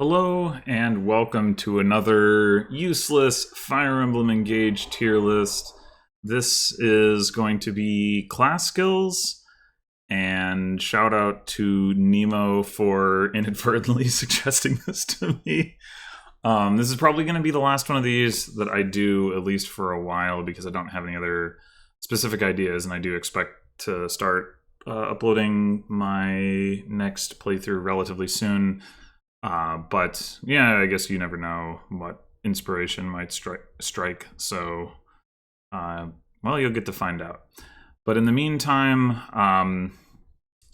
Hello and welcome to another useless Fire Emblem Engage tier list. This is going to be class skills, and shout out to Nemo for inadvertently suggesting this to me. This is probably going to be the last one of these that I do, at least for a while, because I don't have any other specific ideas, and I do expect to start uploading my next playthrough relatively soon. But yeah, I guess you never know what inspiration might strike. So, well, you'll get to find out. But in the meantime,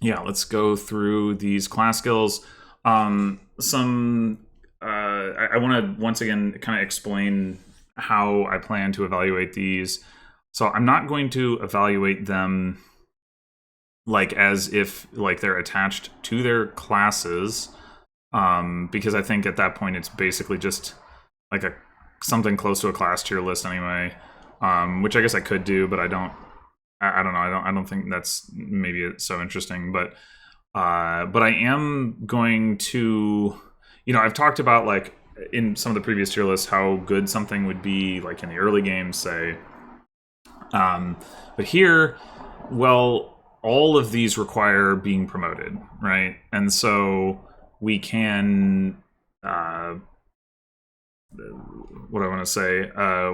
yeah, let's go through these class skills. I want to once again kind of explain how I plan to evaluate these. So I'm not going to evaluate them like as if like they're attached to their classes. Because I think at that point it's basically just like something close to a class tier list anyway. Which I guess I could do, but I don't know. I don't think that's maybe it's so interesting. But I am going to, I've talked about like in some of the previous tier lists how good something would be like in the early games, say. But here, well, all of these require being promoted, right? And so we can, what I want to say,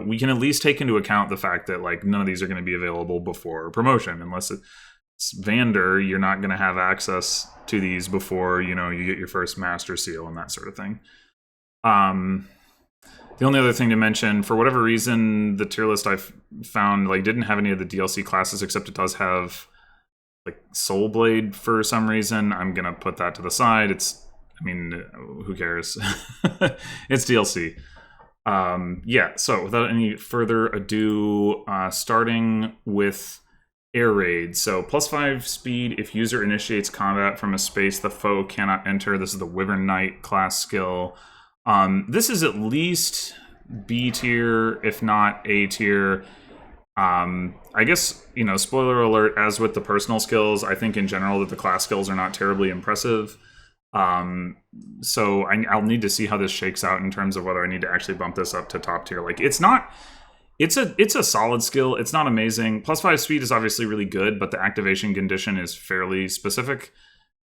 we can at least take into account the fact that like none of these are going to be available before promotion, unless it's Vander. You're not going to have access to these before you get your first master seal and that sort of thing. The only other thing to mention, for whatever reason, the tier list I've found like didn't have any of the DLC classes, except it does have like Soul Blade for some reason. I'm gonna put that to the side. Who cares? It's DLC. Yeah, so without any further ado, starting with Air Raid. So +5 speed if user initiates combat from a space the foe cannot enter. This is the Wyvern Knight class skill. This is at least B tier, if not A tier. I guess, spoiler alert, as with the personal skills, I think in general that the class skills are not terribly impressive. So I'll need to see how this shakes out in terms of whether I need to actually bump this up to top tier. Like, it's a solid skill. It's not amazing. +5 speed is obviously really good, but the activation condition is fairly specific.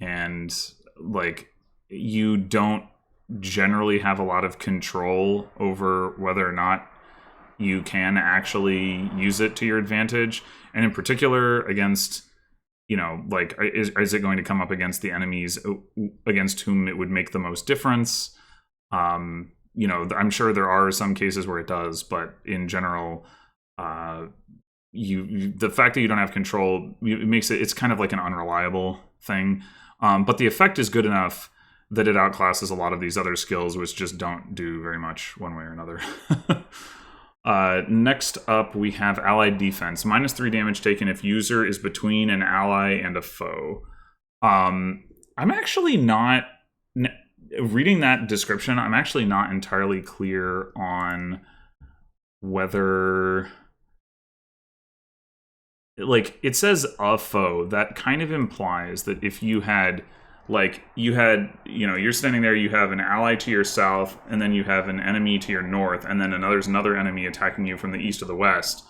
And, like, you don't generally have a lot of control over whether or not you can actually use it to your advantage. And in particular, against, is it going to come up against the enemies against whom it would make the most difference? I'm sure there are some cases where it does, but in general, the fact that you don't have control, it makes it's kind of like an unreliable thing. But the effect is good enough that it outclasses a lot of these other skills, which just don't do very much one way or another. Next up, we have Allied Defense. -3 damage taken if user is between an ally and a foe. I'm actually not... Reading that description, I'm actually not entirely clear on whether... Like, it says a foe. That kind of implies that if you had... you're standing there, you have an ally to your south, and then you have an enemy to your north, and then there's another enemy attacking you from the east or the west,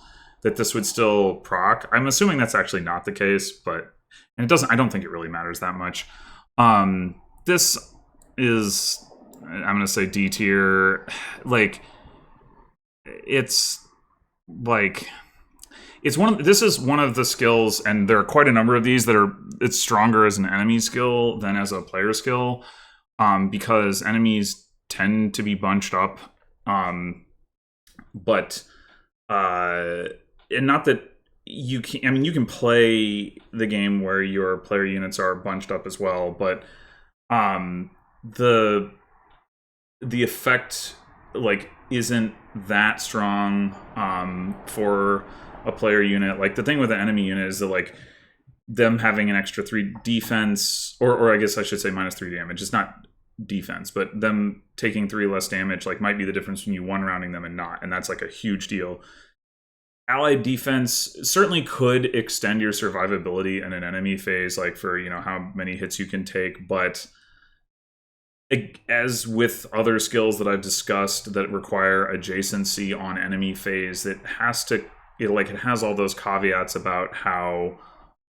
that this would still proc. I'm assuming that's actually not the case, but I don't think it really matters that much. This is, I'm going to say D tier. Like, it's like... This is one of the skills, and there are quite a number of these it's stronger as an enemy skill than as a player skill, because enemies tend to be bunched up, but and not that you can. You can play the game where your player units are bunched up as well, but the effect like isn't that strong for a player unit. Like, the thing with the enemy unit is that like them having an extra 3 defense, or I guess I should say -3 damage. It's not defense, but them taking 3 less damage like might be the difference between you one-rounding them and not, and that's like a huge deal. Allied defense certainly could extend your survivability in an enemy phase, like for how many hits you can take, but as with other skills that I've discussed that require adjacency on enemy phase, it has to it has all those caveats about how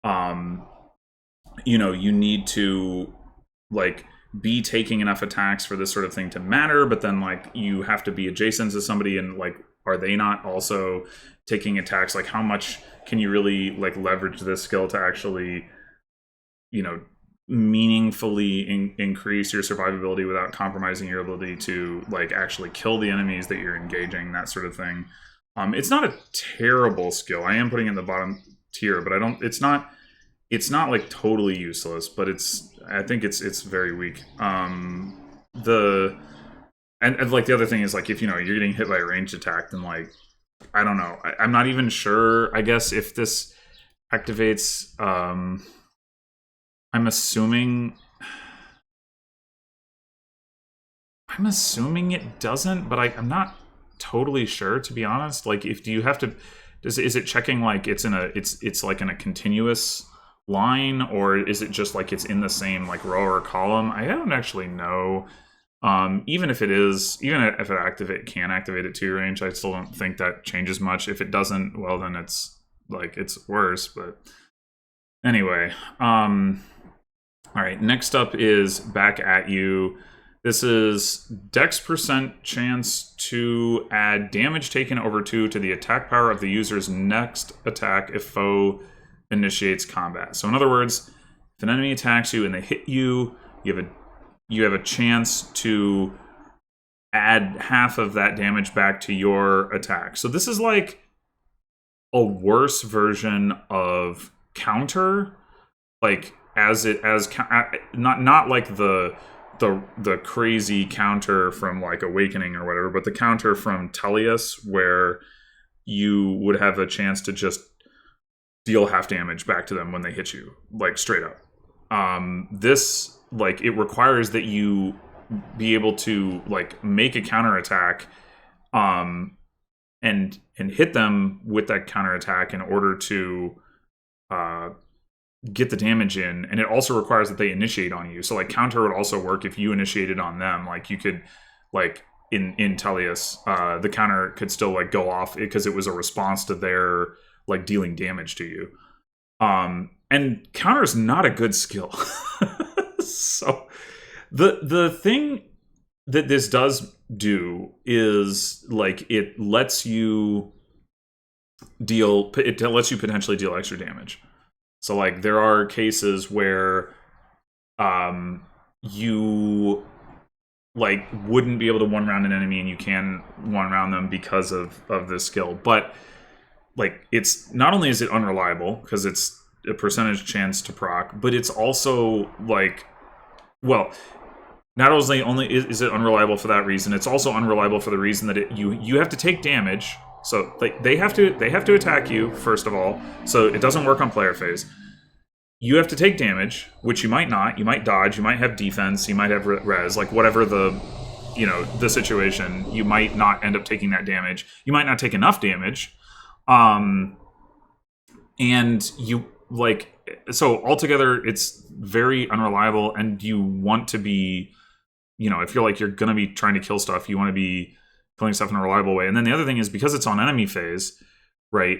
um you need to like be taking enough attacks for this sort of thing to matter, but then like you have to be adjacent to somebody, and like are they not also taking attacks? Like how much can you really like leverage this skill to actually you know meaningfully increase your survivability without compromising your ability to like actually kill the enemies that you're engaging, that sort of thing. It's not a terrible skill. I am putting it in the bottom tier, but I don't. It's not like totally useless, but I think it's very weak. The and like the other thing is like if you're getting hit by a ranged attack, then like I don't know. I'm not even sure. I guess if this activates, I'm assuming. I'm assuming it doesn't, but I'm not totally sure, to be honest. Like, if do you have to? Is it checking like it's like in a continuous line, or is it just like it's in the same like row or column? I don't actually know. Even if it can activate at 2 range, I still don't think that changes much. If it doesn't, well then it's worse. But anyway, all right. Next up is Back at You. This is Dex % chance to add damage taken over 2 to the attack power of the user's next attack if foe initiates combat. So in other words, if an enemy attacks you and they hit you, you have a chance to add half of that damage back to your attack. So this is like a worse version of counter, like not like the crazy counter from like Awakening or whatever, but the counter from Tellius, where you would have a chance to just deal half damage back to them when they hit you, like straight up. This like it requires that you be able to like make a counterattack, and hit them with that counterattack in order to get the damage in, and it also requires that they initiate on you. So like counter would also work if you initiated on them. Like you could like in Tellius, the counter could still like go off because it was a response to their like dealing damage to you. And counter is not a good skill. So the thing that this does do is like it lets you potentially deal extra damage. So like there are cases where you like wouldn't be able to one round an enemy, and you can one round them because of this skill. But like it's not only is it unreliable because it's a percentage chance to proc, but it's also like, well, not only is it unreliable for that reason, it's also unreliable for the reason that you have to take damage. So like they have to attack you first of all, so it doesn't work on player phase. You have to take damage, which you might not. You might dodge. You might have defense. You might have res. Like whatever the situation, you might not end up taking that damage. You might not take enough damage, and you like so altogether it's very unreliable. And you want to be, if you're gonna be trying to kill stuff, you want to be killing stuff in a reliable way. And then the other thing is because it's on enemy phase, right?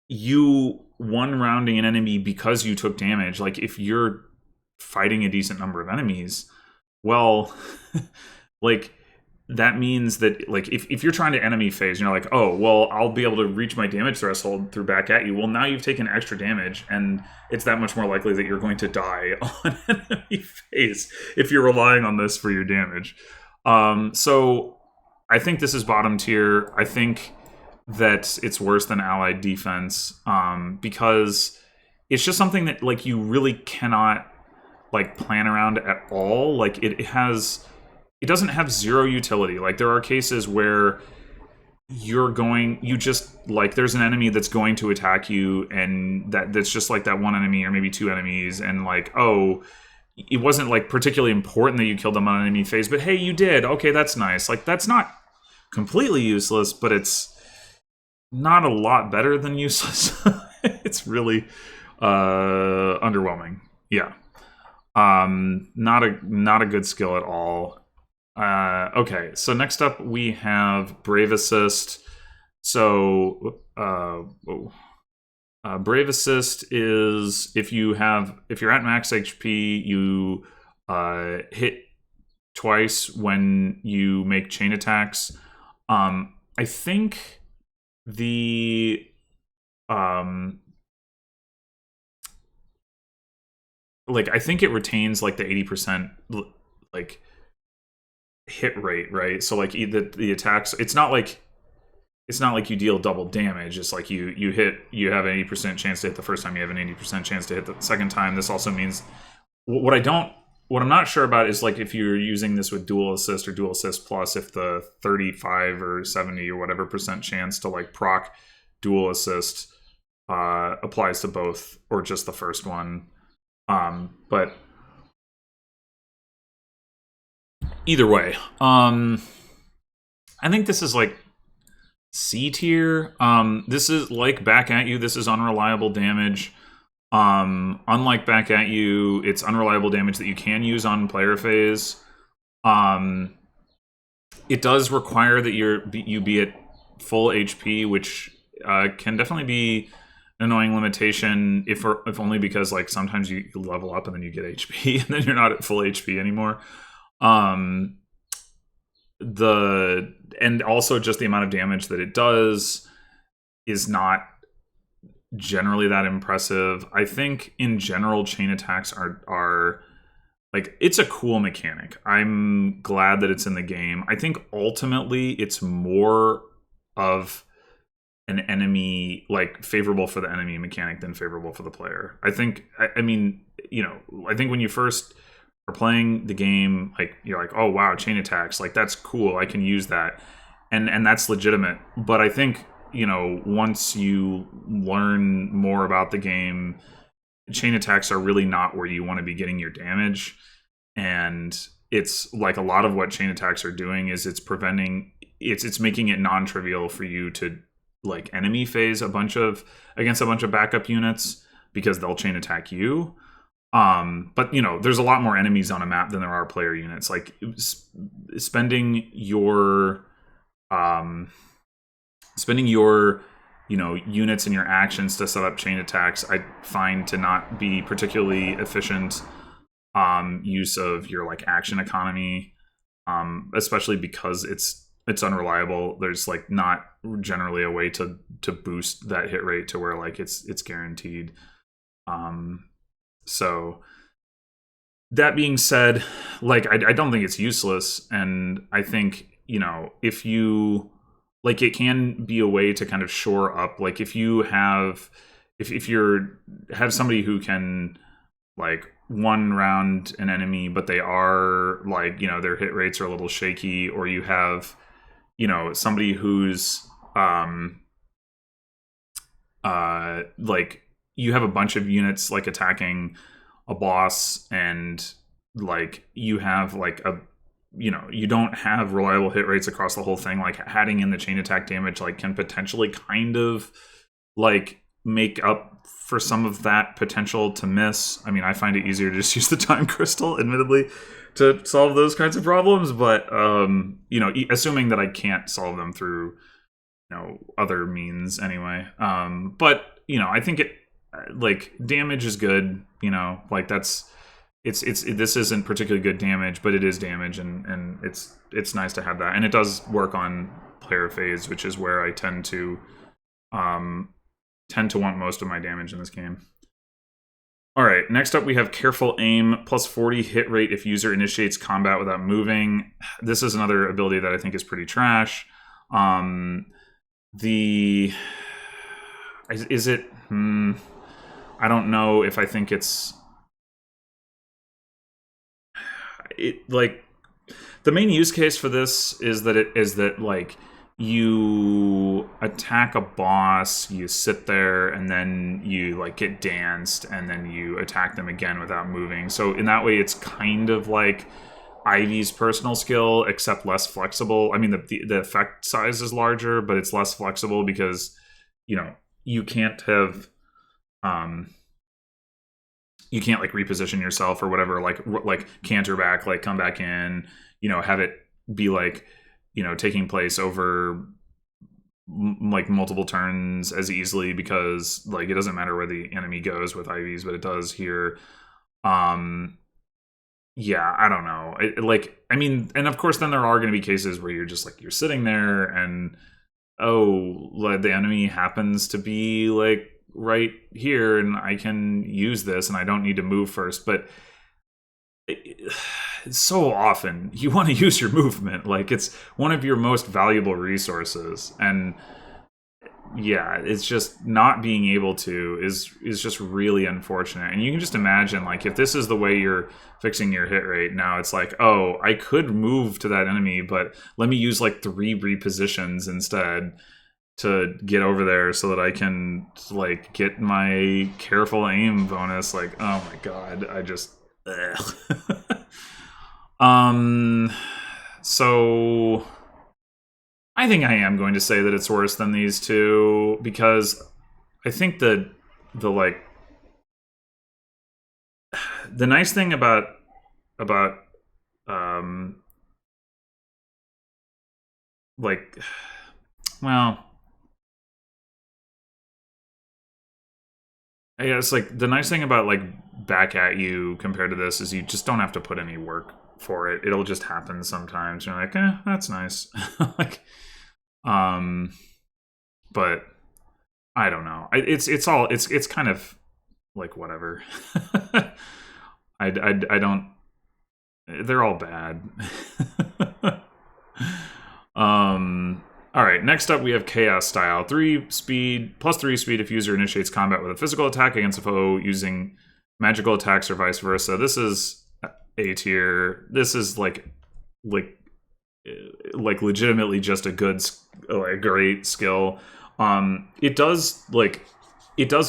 You one rounding an enemy because you took damage. Like if you're fighting a decent number of enemies, well, like that means that like if you're trying to enemy phase, you're like, oh well, I'll be able to reach my damage threshold through Back at You. Well, now you've taken extra damage, and it's that much more likely that you're going to die on enemy phase if you're relying on this for your damage. So I think this is bottom tier. I think that it's worse than allied defense, because it's just something that like you really cannot like plan around at all. Like it doesn't have zero utility. Like there are cases where there's an enemy that's going to attack you, and that's just like that one enemy or maybe 2 enemies, and like, oh, it wasn't like particularly important that you killed them on enemy phase, but hey, you did. Okay, that's nice. Like that's not completely useless, but it's not a lot better than useless. It's really underwhelming. Yeah. Not a good skill at all. Okay, so next up we have Brave Assist. So Brave Assist is if you're at max HP, you hit twice when you make chain attacks. I think the I think it retains like the 80% like hit rate, right? So like the attacks, it's not like you deal double damage. It's like you have an 80% chance to hit the first time, you have an 80% chance to hit the second time. This also means what I'm not sure about is like if you're using this with dual assist or dual assist plus, if the 35 or 70 or whatever percent chance to like proc dual assist applies to both or just the first one. But either way, I think this is like C tier. This is like Back at You. This is unreliable damage. Unlike Back at You, it's unreliable damage that you can use on player phase. It does require that you be at full HP, which can definitely be an annoying limitation, if only because like sometimes you level up and then you get HP and then you're not at full HP anymore. And also just the amount of damage that it does is not generally that impressive. I think in general chain attacks are like, it's a cool mechanic. I'm glad that it's in the game. I think ultimately it's more of an enemy, like favorable for the enemy mechanic than favorable for the player. I think I mean, you know, I think when you first are playing the game, like you're like, oh wow, chain attacks, like that's cool, I can use that, and that's legitimate. But I think, you know, once you learn more about the game, chain attacks are really not where you want to be getting your damage. And it's like a lot of what chain attacks are doing is it's making it non-trivial for you to like enemy phase against a bunch of backup units, because they'll chain attack you. But you know, there's a lot more enemies on a map than there are player units. Like spending your you know, units and your actions to set up chain attacks, I find to not be particularly efficient use of your like action economy, especially because it's unreliable. There's like not generally a way to boost that hit rate to where like it's guaranteed. So that being said, like I don't think it's useless, and I think, you know, if you like, it can be a way to kind of shore up, like if you have somebody who can like one round an enemy, but they are like, you know, their hit rates are a little shaky, or you have, you know, somebody who's like you have a bunch of units like attacking a boss, and like you have like you know, you don't have reliable hit rates across the whole thing, like adding in the chain attack damage like can potentially kind of like make up for some of that potential to miss. I mean, I find it easier to just use the time crystal, admittedly, to solve those kinds of problems, but you know, assuming that I can't solve them through, you know, other means anyway. But you know, I think it like damage is good, you know, like this isn't particularly good damage, but it is damage, and it's nice to have that, and it does work on player phase, which is where I tend to want most of my damage in this game. All right, next up we have Careful Aim, plus 40 hit rate if user initiates combat without moving. This is another ability that I think is pretty trash. Is it? I don't know if I think like the main use case for this is that like you attack a boss, you sit there, and then you like get danced, and then you attack them again without moving. So in that way, it's kind of like Ivy's personal skill, except less flexible. I mean, the effect size is larger, but it's less flexible because, you know, you can't have you can't like reposition yourself or whatever, like canter back, like come back in, have it be like, taking place over like multiple turns as easily, because like it doesn't matter where the enemy goes with IVs, but it does here. Yeah, I don't know. And of course then there are going to be cases where you're just like, you're sitting there and like the enemy happens to be like right here and I can use this and I don't need to move first. But so often you want to use your movement, like it's one of your most valuable resources, and yeah, it's just not being able to is just really unfortunate. And you can just imagine, like, if this is the way you're fixing your hit rate now, it's like, oh, I could move to that enemy, but let me use like 3 repositions instead to get over there so that I can like get my careful aim bonus. Like, oh my god, I just so I think I am going to say that it's worse than these two, because I think that the nice thing about like, well, I guess like the nice thing about like back at you compared to this is you just don't have to put any work for it. It'll just happen sometimes. You're like, that's nice. Like, but I don't know. It's kind of like whatever. I don't. They're all bad. All right. Next up, we have Chaos Style. 3 speed plus 3 speed if user initiates combat with a physical attack against a foe using magical attacks or vice versa. This is A tier. This is like legitimately just a great skill. It does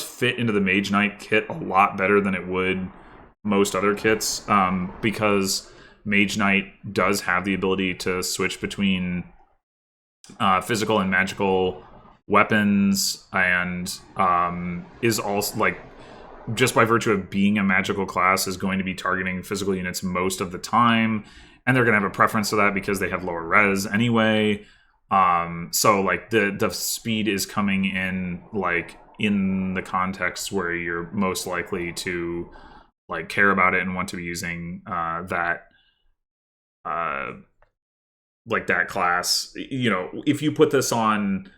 fit into the Mage Knight kit a lot better than it would most other kits, because Mage Knight does have the ability to switch between physical and magical weapons, and is also like, just by virtue of being a magical class, is going to be targeting physical units most of the time, and they're going to have a preference to that because they have lower res anyway. So like the speed is coming in like in the context where you're most likely to like care about it and want to be using that class. If you put this on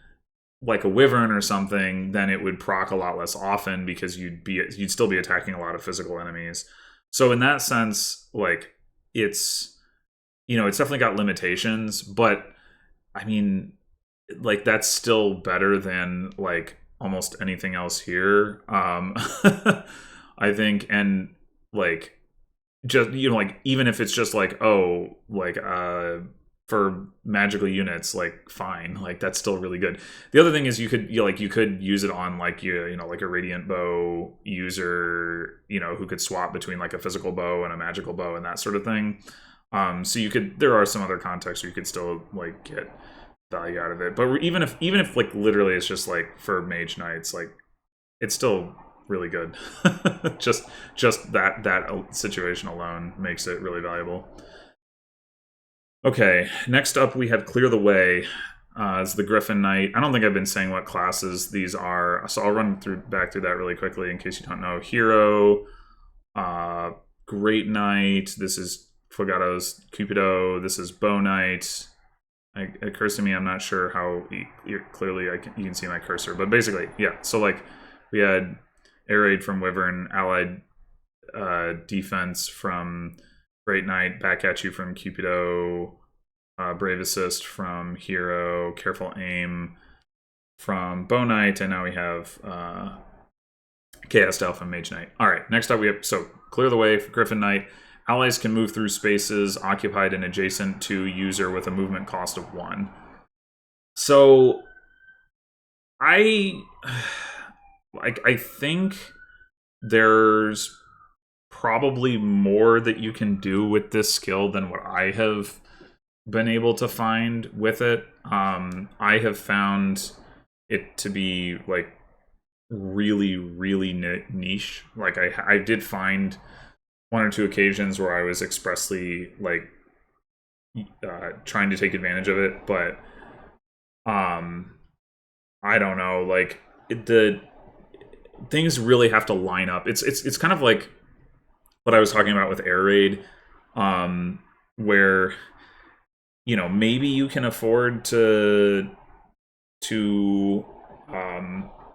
like a Wyvern or something, then it would proc a lot less often because you'd still be attacking a lot of physical enemies. So in that sense, like it's definitely got limitations, but I mean, like that's still better than like almost anything else here. I think, and like just like even if it's just like, oh, like for magical units, like fine, like that's still really good. The other thing is you could use it on like like a radiant bow user, who could swap between like a physical bow and a magical bow and that sort of thing. So there are some other contexts where you could still like get value out of it. But even if like literally it's just like for Mage Knights, like it's still really good. just that situation alone makes it really valuable. Okay, next up we have Clear the Way. It's the Griffin Knight. I don't think I've been saying what classes these are, so I'll run back through that really quickly in case you don't know. Hero, Great Knight. This is Fogato's Cupido. This is Bow Knight. It occurs to me, I'm not sure how clearly you can see my cursor, but basically, yeah. So like we had Air Raid from Wyvern, Allied Defense from Great Knight, Back at You from Cupido, Brave Assist from Hero, Careful Aim from Bow Knight, and now we have Chaos Style from Mage Knight. All right, next up we have, so Clear the Way for Griffin Knight. Allies can move through spaces occupied and adjacent to user with a movement cost of 1. So I think there's probably more that you can do with this skill than what I have been able to find with it. I have found it to be like really, really niche. Like I did find one or two occasions where I was expressly like trying to take advantage of it, but um, I don't know. Like the things really have to line up. It's kind of like what I was talking about with air raid, where maybe you can afford to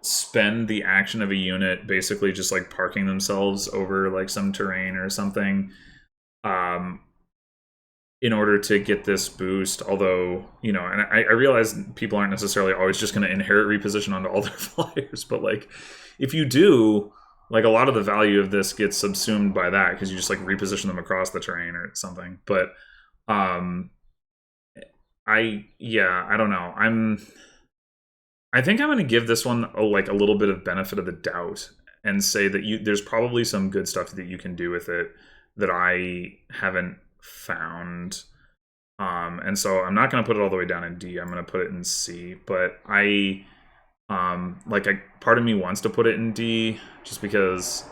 spend the action of a unit basically just like parking themselves over like some terrain or something, um, in order to get this boost. Although, and I realize people aren't necessarily always just going to inherit reposition onto all their flyers, but like if you do, like a lot of the value of this gets subsumed by that because you just like reposition them across the terrain or something. But I don't know. I think I'm going to give this one a little bit of benefit of the doubt and say that there's probably some good stuff that you can do with it that I haven't found. And so I'm not going to put it all the way down in D. I'm going to put it in C. But part of me wants to put it in D just because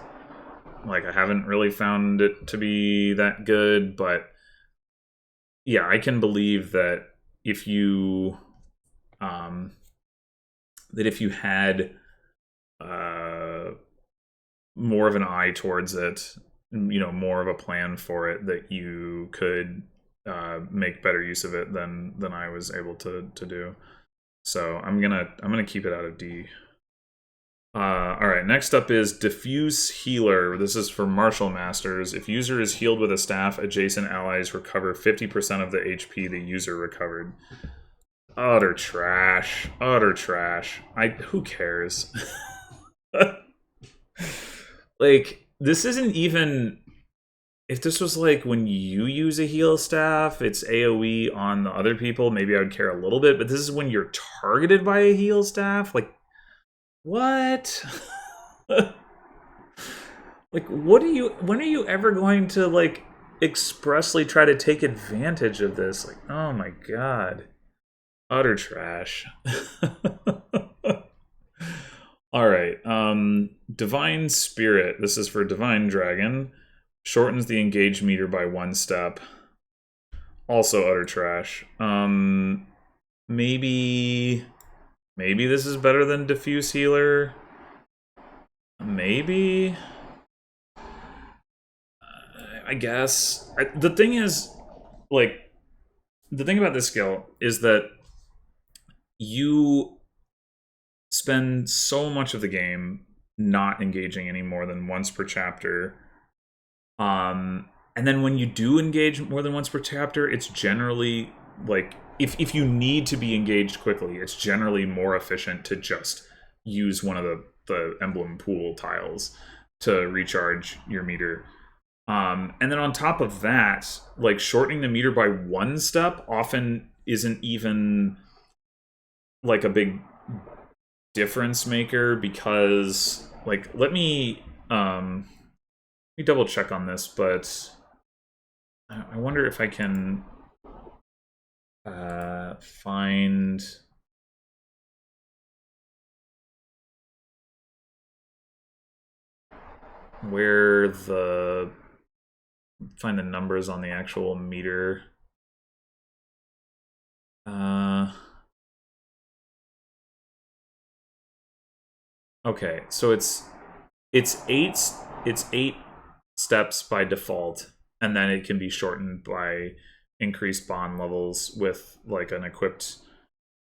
like I haven't really found it to be that good. But yeah, I can believe that if you had more of an eye towards it, more of a plan for it, that you could make better use of it than I was able to do. So I'm gonna keep it out of D. All right, next up is Diffuse Healer. This is for Martial Masters. If user is healed with a staff, adjacent allies recover 50% of the HP the user recovered. Utter trash. Utter trash. Who cares? Like, this isn't even... If this was like when you use a heal staff, it's AoE on the other people, maybe I would care a little bit, but this is when you're targeted by a heal staff? Like, what? Like, when are you ever going to, like, expressly try to take advantage of this? Like, oh my god. Utter trash. Alright, Divine Spirit. This is for Divine Dragon. Shortens the engage meter by 1 step. Also utter trash. Maybe this is better than Diffuse Healer. Maybe. I guess. The thing is, like, the thing about this skill is that you spend so much of the game not engaging any more than once per chapter. And then when you do engage more than once per chapter, it's generally like if you need to be engaged quickly, it's generally more efficient to just use one of the emblem pool tiles to recharge your meter. And then on top of that, like shortening the meter by 1 step often isn't even like a big difference maker, because like let me double check on this, but I wonder if I can find where find the numbers on the actual meter. Okay, so it's 8 steps by default, and then it can be shortened by increased bond levels with like an equipped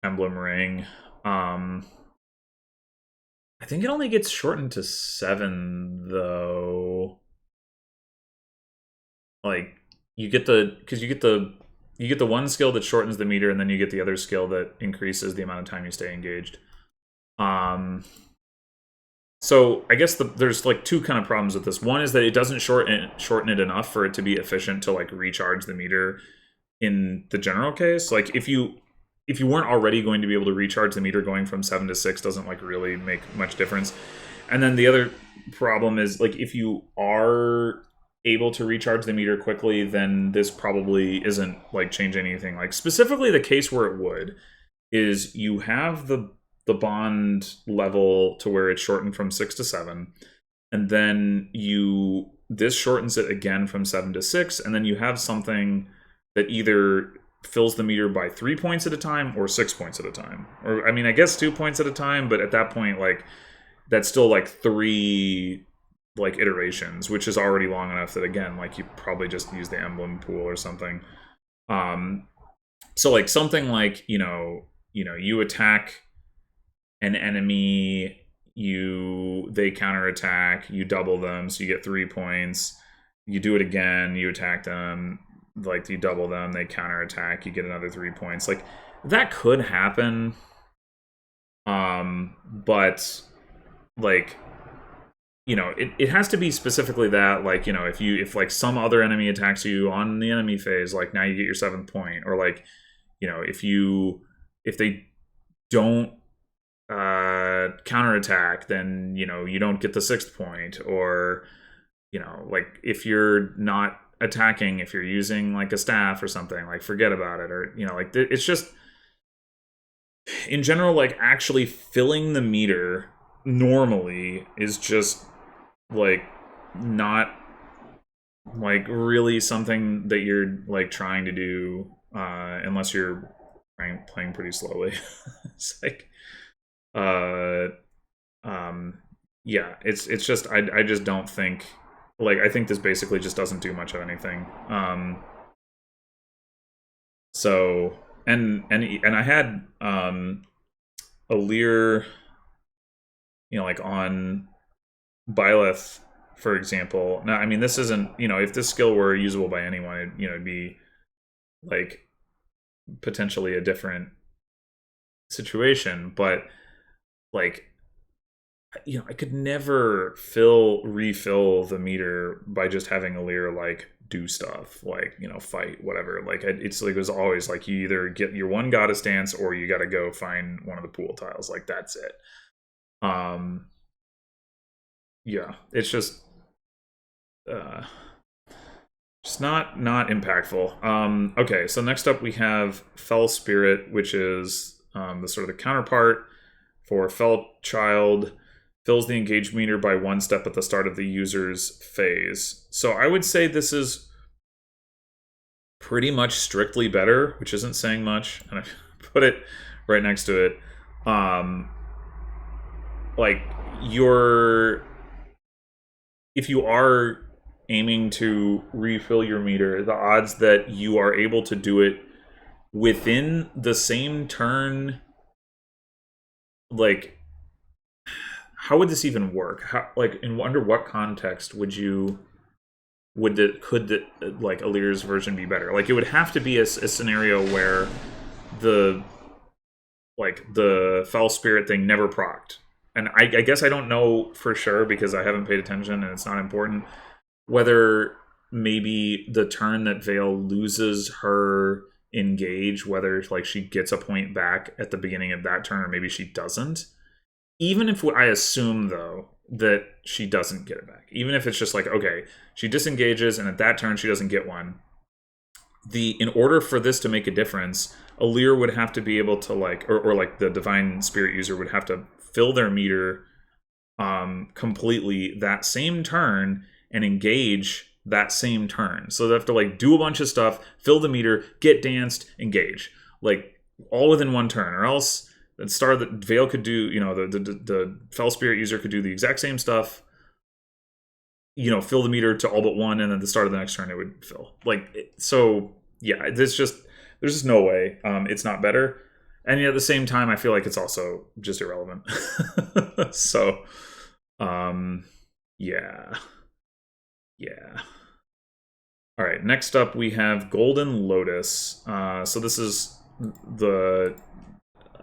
emblem ring. I think it only gets shortened to 7 though. Like you get the one skill that shortens the meter, and then you get the other skill that increases the amount of time you stay engaged. So I guess there's like 2 kind of problems with this. One is that it doesn't shorten it enough for it to be efficient to like recharge the meter in the general case. Like if you weren't already going to be able to recharge the meter, going from 7 to 6 doesn't like really make much difference. And then the other problem is like if you are able to recharge the meter quickly, then this probably isn't like change anything. Like specifically the case where it would is you have the the bond level to where it's shortened from 6 to 7, and then this shortens it again from 7 to 6, and then you have something that either fills the meter by 3 points at a time or 6 points at a time, or I mean, I guess 2 points at a time, but at that point, like, that's still like 3 like iterations, which is already long enough that, again, like, you probably just use the emblem pool or something. So like something like, you attack an enemy, they counterattack, you double them, so you get 3 points. You do it again, you attack them, like, you double them, they counterattack, you get another 3 points. Like, that could happen. But like, it has to be specifically that, like, if like some other enemy attacks you on the enemy phase, like, now you get your 7th point, or like, if they don't counterattack, then you don't get the 6th point, or like, if you're not attacking, if you're using like a staff or something, like, forget about it, or like, it's just, in general, like, actually filling the meter normally is just like not like really something that you're like trying to do, unless you're playing pretty slowly. It's like, yeah, it's just, I just don't think, like, I think this basically just doesn't do much of anything. So, and I had a leer, like on Byleth, for example. Now, I mean, this isn't, if this skill were usable by anyone, it'd be like potentially a different situation, but like, I could never refill the meter by just having a leer like do stuff, like, fight, whatever. Like, it's like, it was always like, you either get your one goddess dance or you got to go find one of the pool tiles. Like, that's it. Yeah, it's just not impactful. Okay, so next up we have Fell Spirit, which is the sort of the counterpart for Fell Child. Fills the engaged meter by 1 step at the start of the user's phase. So I would say this is pretty much strictly better, which isn't saying much, and I put it right next to it. Like, if you are aiming to refill your meter, the odds that you are able to do it within the same turn, like, how would this even work? How, like, under what context could like Alir's version be better? Like, it would have to be a scenario where the Foul Spirit thing never procced. And I guess I don't know for sure, because I haven't paid attention and it's not important, whether maybe the turn that Vale loses her engage, whether like she gets a point back at the beginning of that turn, or maybe she doesn't. Even if I assume, though, that she doesn't get it back, even if it's just like, okay, she disengages and at that turn she doesn't get one, in order for this to make a difference, Alir would have to be able to, like, or like the Divine Spirit user would have to fill their meter completely that same turn and engage that same turn. So they have to like do a bunch of stuff, fill the meter, get danced, engage, like, all within one turn, or else the star that Vale could do, the Fell Spirit user could do the exact same stuff, fill the meter to all but one, and then at the start of the next turn it would fill. Like, so yeah, there's just no way it's not better. And yet at the same time, I feel like it's also just irrelevant. So, yeah. All right, next up we have Golden Lotus. So this is the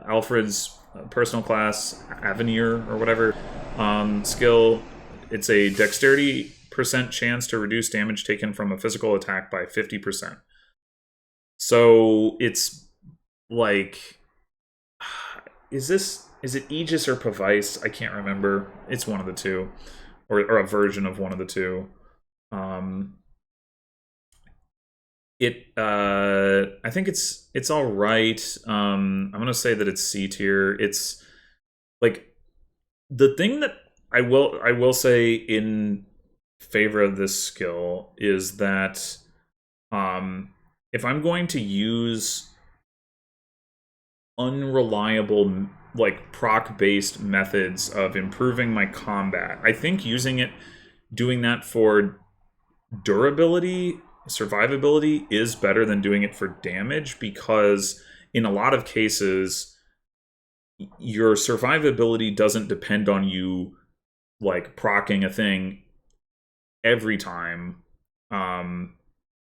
Alfred's personal class, Avenir or whatever, skill. It's a dexterity % chance to reduce damage taken from a physical attack by 50%. So it's like, is it Aegis or Pavice? I can't remember. It's one of the two, or a version of one of the two. I think it's all right. I'm gonna say that it's C tier. It's like the thing that I will say in favor of this skill is that if I'm going to use unreliable like proc based methods of improving my combat, I think doing that for durability, survivability is better than doing it for damage, because in a lot of cases your survivability doesn't depend on you like procking a thing every time,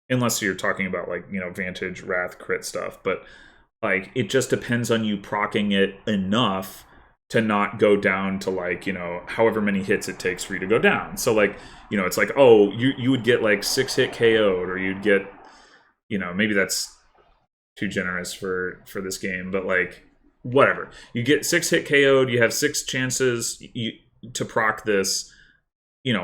unless you're talking about like, Vantage, Wrath, crit stuff. But like it just depends on you procking it enough to not go down to like, however many hits it takes for you to go down. So like, it's like, oh, you would get like 6-hit KO'd, or you'd get, maybe that's too generous for this game, but like whatever. You get 6-hit KO'd, you have 6 chances to proc this,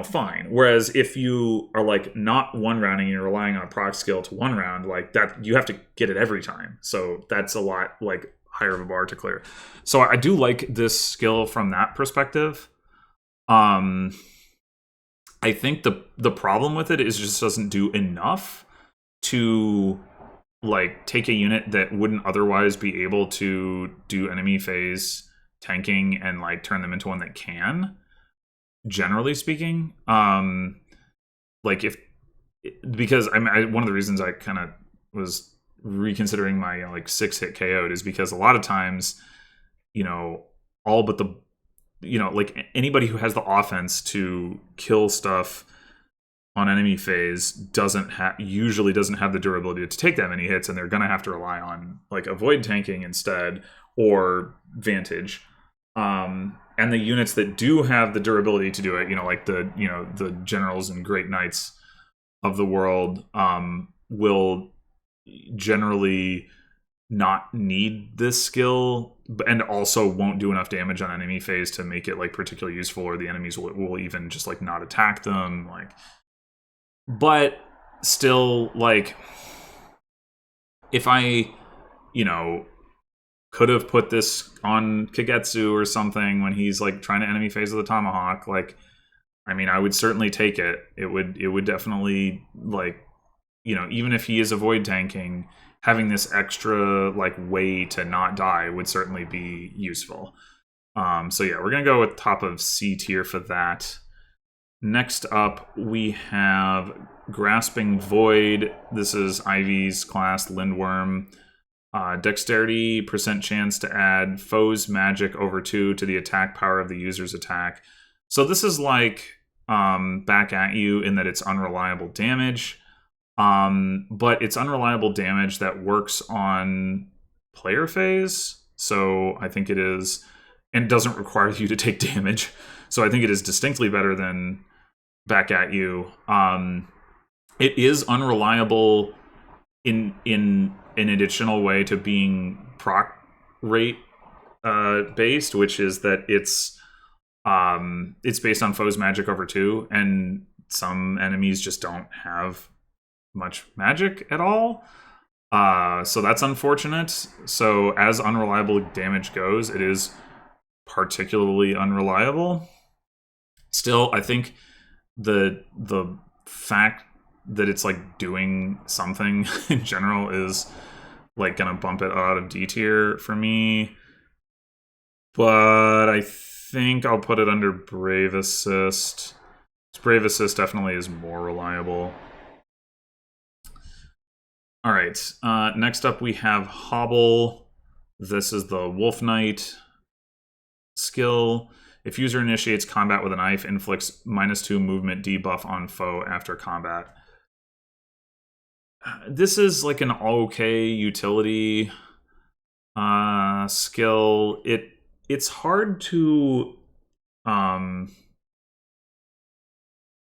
fine. Whereas if you are like not one rounding and you're relying on a proc skill to one round, like that, you have to get it every time. So that's a lot like higher of a bar to clear. So I do like this skill from that perspective. I think the problem with it is it just doesn't do enough to like take a unit that wouldn't otherwise be able to do enemy phase tanking and like turn them into one that can. Generally speaking, like because one of the reasons I kind of was reconsidering my like 6-hit KO'd is because a lot of times, all but the, like anybody who has the offense to kill stuff on enemy phase usually doesn't have the durability to take that many hits, and they're gonna have to rely on like avoid tanking instead, or Vantage. And the units that do have the durability to do it, like the generals and great knights of the world, will generally not need this skill, and also won't do enough damage on enemy phase to make it like particularly useful, or the enemies will even just like not attack them. Like, but still, like, if I, could have put this on Kagetsu or something when he's like trying to enemy phase with a tomahawk, like, I mean, I would certainly take it. It would definitely, like, even if he is avoid tanking, having this extra like way to not die would certainly be useful. So yeah, we're gonna go with top of C tier for that. Next up, we have Grasping Void. This is Ivy's class, Lindworm. Dexterity, % chance to add foe's magic over 2 to the attack power of the user's attack. So this is like back at you in that it's unreliable damage. But it's unreliable damage that works on player phase. So I think it is, and doesn't require you to take damage. So I think it is distinctly better than back at you. It is unreliable in an additional way to being proc rate based, which is that it's based on foe's magic over 2, and some enemies just don't have much magic at all. So that's unfortunate. So as unreliable damage goes, it is particularly unreliable. Still, I think the fact that it's like doing something in general is like gonna bump it out of D tier for me. But I think I'll put it under Brave Assist. Brave Assist definitely is more reliable. All right, next up we have Hobble. This is the Wolf Knight skill. If user initiates combat with a knife, inflicts -2 movement debuff on foe after combat. This is like an okay utility skill. It's hard to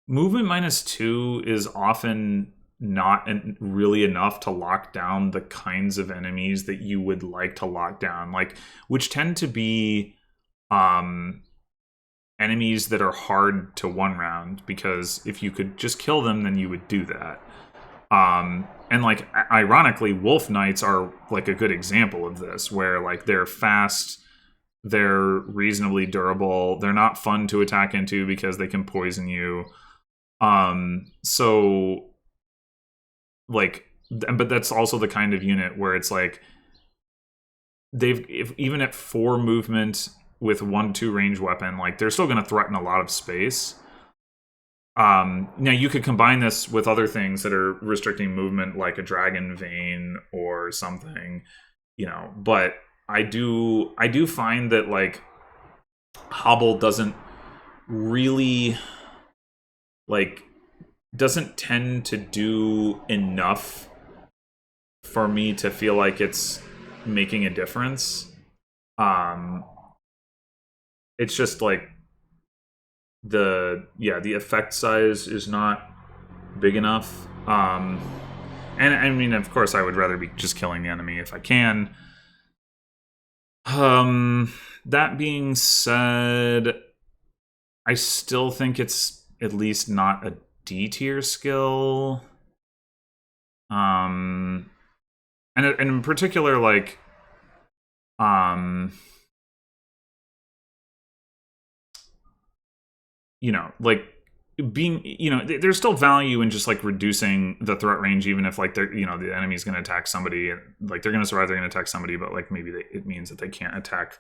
movement -2 is often not really enough to lock down the kinds of enemies that you would like to lock down, like, which tend to be enemies that are hard to one round, because if you could just kill them, then you would do that. And like, ironically, Wolf Knights are like a good example of this, where like they're fast, they're reasonably durable. They're not fun to attack into because they can poison you. So like, but that's also the kind of unit where it's like even at 4 movement with 1-2 range weapon, like they're still going to threaten a lot of space. Now you could combine this with other things that are restricting movement, like a dragon vein or something, but I do find that like hobble doesn't really doesn't tend to do enough for me to feel like it's making a difference. It's just like the effect size is not big enough. And I mean, of course, I would rather be just killing the enemy if I can. That being said, I still think it's at least not a D tier skill. And in particular, like, like being, there's still value in just like reducing the threat range, even if like they're, the enemy's going to attack somebody, like they're going to survive, they're going to attack somebody, but like maybe it means that they can't attack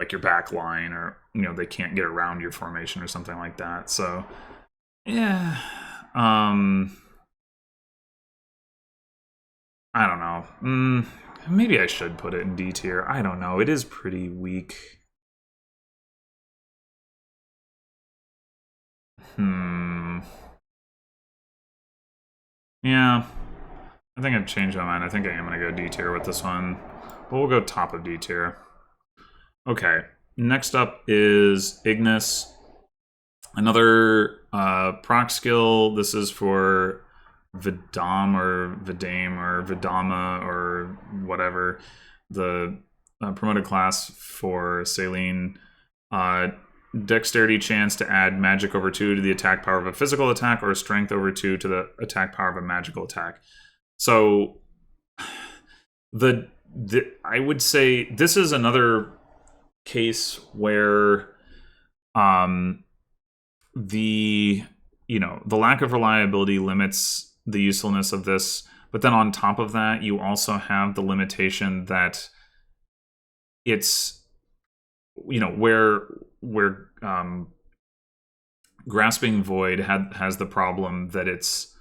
like your back line, or they can't get around your formation or something like that. So yeah, I don't know. Maybe I should put it in D tier. I don't know. It is pretty weak. Yeah. I think I've changed my mind. I think I am going to go D tier with this one. But we'll go top of D tier. Okay. Next up is Ignis. Another proc skill. This is for Vidam or Vidame or Vidama or whatever. The promoted class for Saline. Dexterity chance to add magic over 2 to the attack power of a physical attack, or strength over 2 to the attack power of a magical attack. So I would say this is another case where the lack of reliability limits the usefulness of this, but then on top of that you also have the limitation that it's where Grasping Void has the problem that it's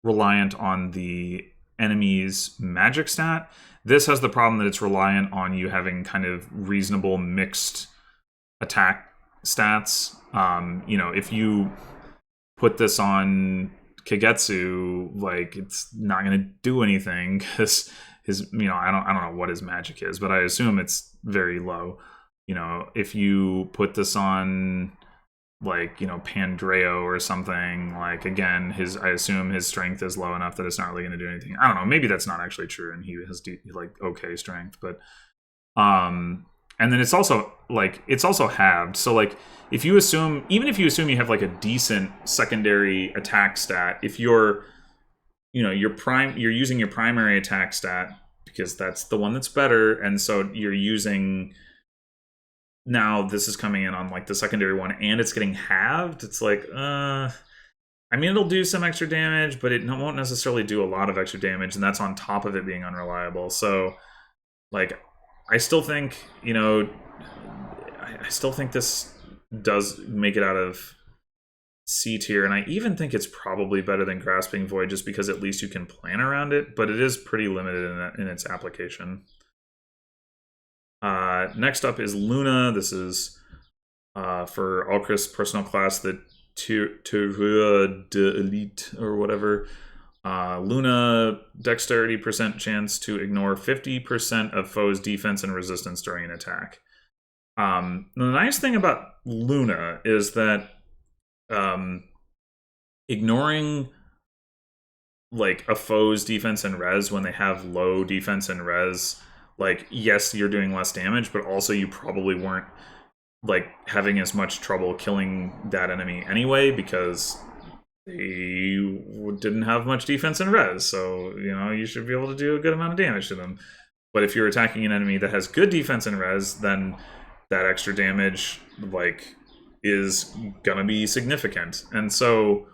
reliant on the enemy's magic stat. This has the problem that it's reliant on you having kind of reasonable mixed attack stats. If you put this on Kagetsu, like, it's not going to do anything because his, I don't know what his magic is, but I assume it's very low. If you put this on, like, Pandreo or something, like, again, I assume his strength is low enough that it's not really going to do anything. I don't know, maybe that's not actually true and he has okay strength, but and then it's also halved. So like, if you assume you have like a decent secondary attack stat, if you're using your primary attack stat because that's the one that's better, and so you're using, now this is coming in on like the secondary one and it's getting halved. It's like, I mean, it'll do some extra damage, but it won't necessarily do a lot of extra damage, and that's on top of it being unreliable. So like, I still think, I still think this does make it out of C tier, and I even think it's probably better than Grasping Void just because at least you can plan around it, but it is pretty limited in its application. Next up is Luna. This is for Alchris personal class, the Titular d'Elite or whatever. Luna, dexterity % chance to ignore 50% of foes' defense and resistance during an attack. The nice thing about Luna is that ignoring like a foe's defense and res when they have low defense and res, like, yes, you're doing less damage, but also you probably weren't like having as much trouble killing that enemy anyway because they didn't have much defense and res. So, you should be able to do a good amount of damage to them. But if you're attacking an enemy that has good defense and res, then that extra damage like is gonna be significant. And so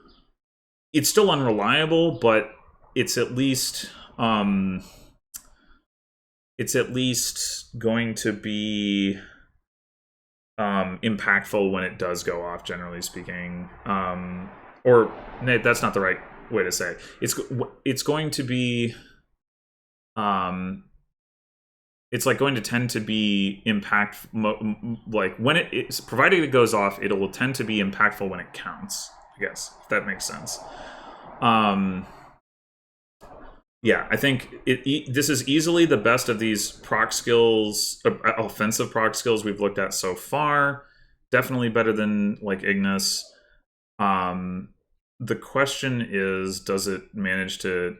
it's still unreliable, but it's at least going to be impactful when it does go off, generally speaking. Or Nate, that's not the right way to say it. It's going to be it's like going to tend to be like when it's provided it goes off, it will tend to be impactful when it counts, I guess, if that makes sense. Yeah, I think this is easily the best of these proc skills, offensive proc skills we've looked at so far. Definitely better than like Ignis. The question is, does it manage to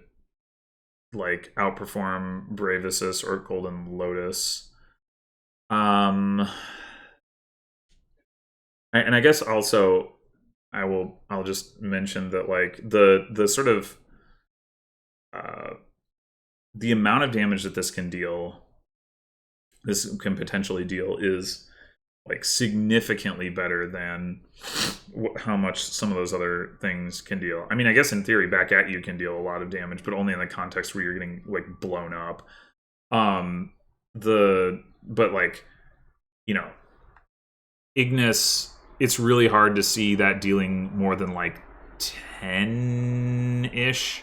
like outperform Brave Assist or Golden Lotus? And I guess also I'll just mention that like the sort of the amount of damage that this can potentially deal is like significantly better than how much some of those other things can deal. I mean, I guess in theory, Back At You can deal a lot of damage, but only in the context where you're getting like blown up. But like, you know, Ignis, it's really hard to see that dealing more than like 10-ish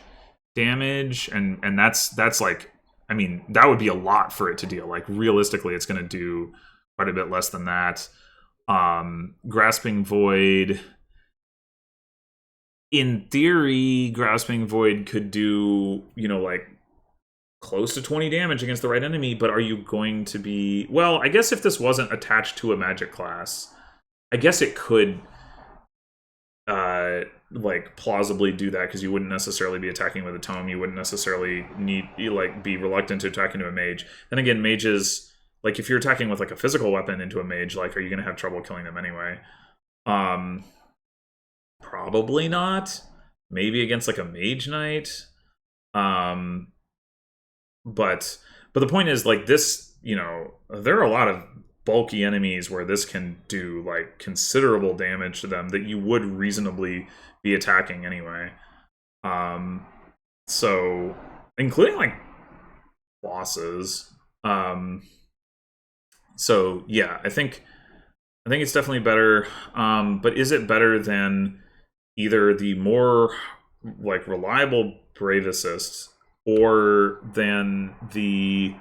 damage, and that's like, I mean, that would be a lot for it to deal. Like realistically, it's going to do quite a bit less than that. Grasping Void, in theory, Grasping Void could do, you know, like close to 20 damage against the right enemy, but are you going to be... Well, I guess if this wasn't attached to a magic class, I guess it could like plausibly do that, because you wouldn't necessarily be attacking with a tome. You wouldn't necessarily be reluctant to attack into a mage. Then again, mages, like if you're attacking with like a physical weapon into a mage, like are you going to have trouble killing them anyway? Probably not. Maybe against like a mage knight. But the point is, like, this, you know, there are a lot of bulky enemies where this can do like considerable damage to them that you would reasonably be attacking anyway. So including like bosses. So yeah, I think it's definitely better. But is it better than either the more like reliable Brave Assist or than the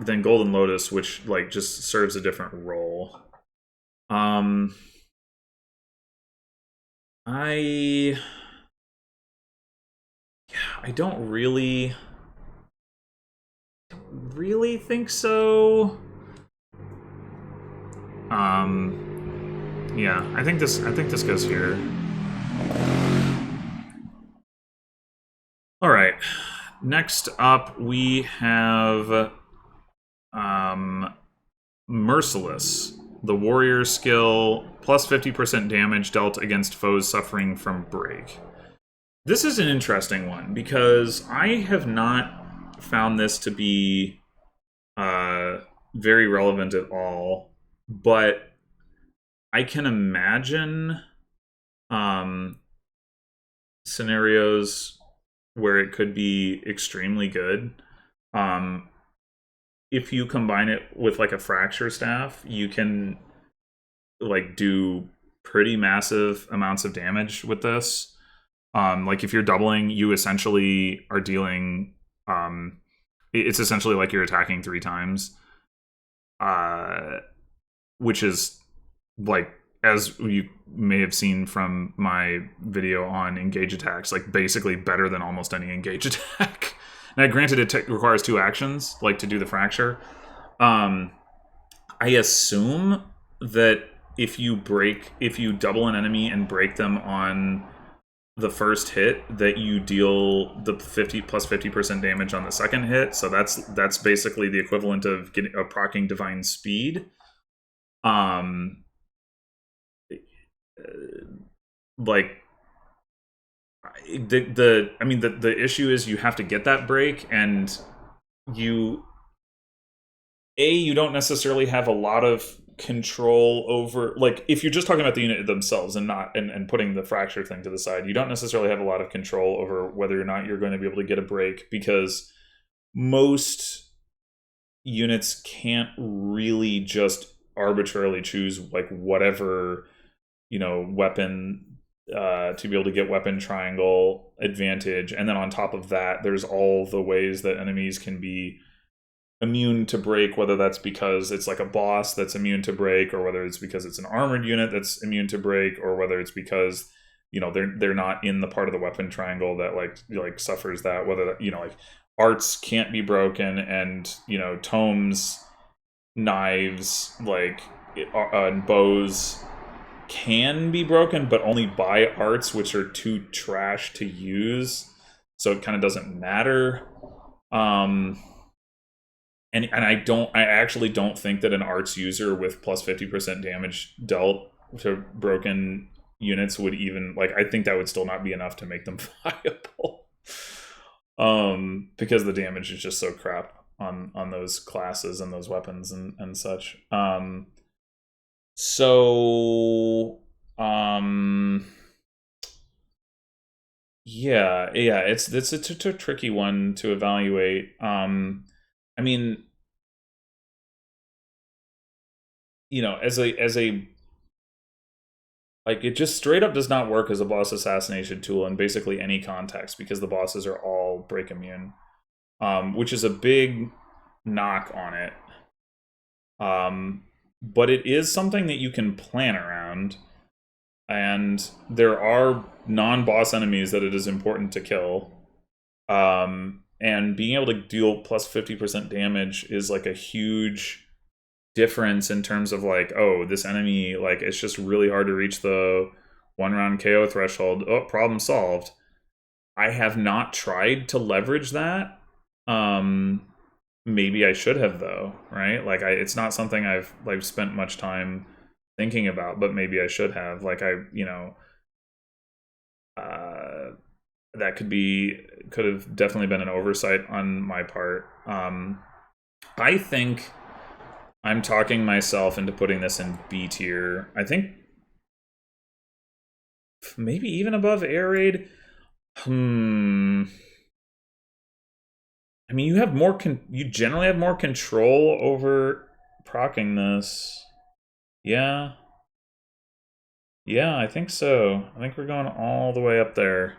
than Golden Lotus, which like just serves a different role? I don't really think so. Yeah, I think this goes here. All right. Next up, we have Merciless, the warrior skill, plus 50% damage dealt against foes suffering from break. This is an interesting one because I have not found this to be very relevant at all, but I can imagine scenarios where it could be extremely good. If you combine it with like a fracture staff, you can like do pretty massive amounts of damage with this. Like if you're doubling, you essentially are dealing it's essentially like you're attacking 3 times. Which is like, as you may have seen from my video on engage attacks, like basically better than almost any engage attack. Now, granted, it requires 2 actions, like to do the fracture. I assume that if you double an enemy and break them on the first hit, that you deal the 50 plus 50% damage on the second hit. So that's basically the equivalent of proccing Divine Speed. Like the issue is you have to get that break, and you you don't necessarily have a lot of control over, like, if you're just talking about the unit themselves and not and putting the fracture thing to the side, you don't necessarily have a lot of control over whether or not you're going to be able to get a break, because most units can't really just arbitrarily choose like whatever, weapon, to be able to get weapon triangle advantage. And then on top of that, there's all the ways that enemies can be immune to break, whether that's because it's like a boss that's immune to break, or whether it's because it's an armored unit that's immune to break, or whether it's because they're not in the part of the weapon triangle that like suffers that, whether like arts can't be broken, and tomes, knives, like and bows can be broken, but only by arts, which are too trash to use, so it kind of doesn't matter. And I actually don't think that an arts user with plus 50% damage dealt to broken units would even, like, I think that would still not be enough to make them viable. Because the damage is just so crap on those classes and those weapons and such. Yeah, it's a tricky one to evaluate. I mean, as a like, it just straight up does not work as a boss assassination tool in basically any context, because the bosses are all break immune, which is a big knock on it. But it is something that you can plan around, and there are non-boss enemies that it is important to kill. And being able to deal plus 50% damage is like a huge difference in terms of like, oh, this enemy, like, it's just really hard to reach the 1-round KO threshold. Oh, problem solved. I have not tried to leverage that. Maybe I should have, though, right? Like, it's not something I've like spent much time thinking about, but maybe I should have. Like, that could have definitely been an oversight on my part. I think I'm talking myself into putting this in B tier. I think maybe even above air raid. I mean, you generally have more control over proccing this. Yeah. Yeah, I think so. I think we're going all the way up there,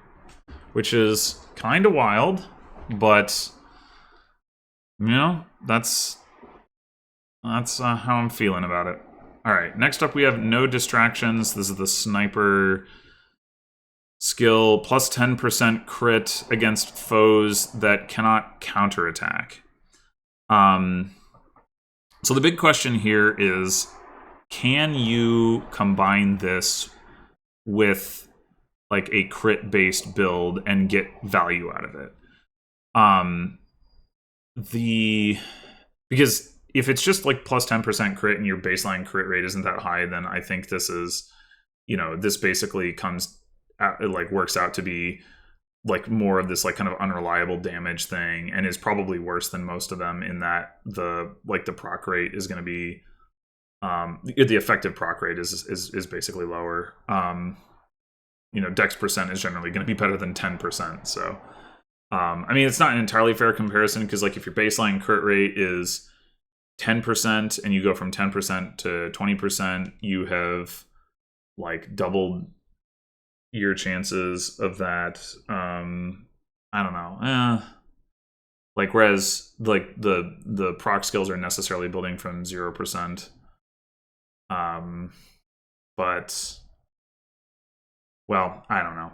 which is kind of wild, but that's how I'm feeling about it. All right, next up we have no distractions. This is the sniper skill, plus 10% crit against foes that cannot counterattack. So the big question here is, can you combine this with like a crit based build and get value out of it? Because if it's just like plus 10% crit and your baseline crit rate isn't that high, then I think this is, this basically comes out, it like works out to be like more of this like kind of unreliable damage thing, and is probably worse than most of them in that the proc rate is going to be, the effective proc rate is basically lower. Dex percent is generally going to be better than 10%. So, I mean, it's not an entirely fair comparison, because like if your baseline crit rate is 10% and you go from 10% to 20%, you have like doubled your chances of that. I don't know. Like, whereas like the proc skills are necessarily building from 0%. But, well, I don't know.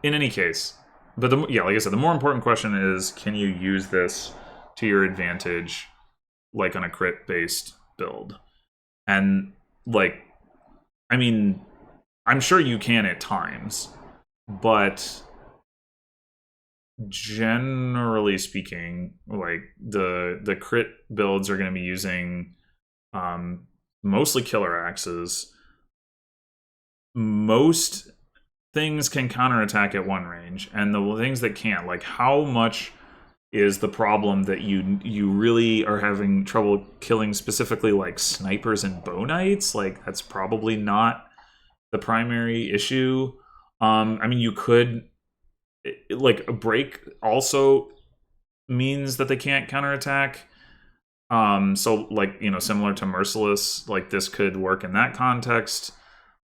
In any case, but like I said, the more important question is, can you use this to your advantage, like on a crit based build? And like, I mean, I'm sure you can at times, but generally speaking, like the crit builds are going to be using mostly killer axes. Most things can counterattack at one range, and the things that can't, like how much is the problem that you really are having trouble killing specifically like snipers and bow knights. Like that's probably not the primary issue. I mean, you could like a break also means that they can't counterattack. So like, you know, similar to Merciless, like this could work in that context.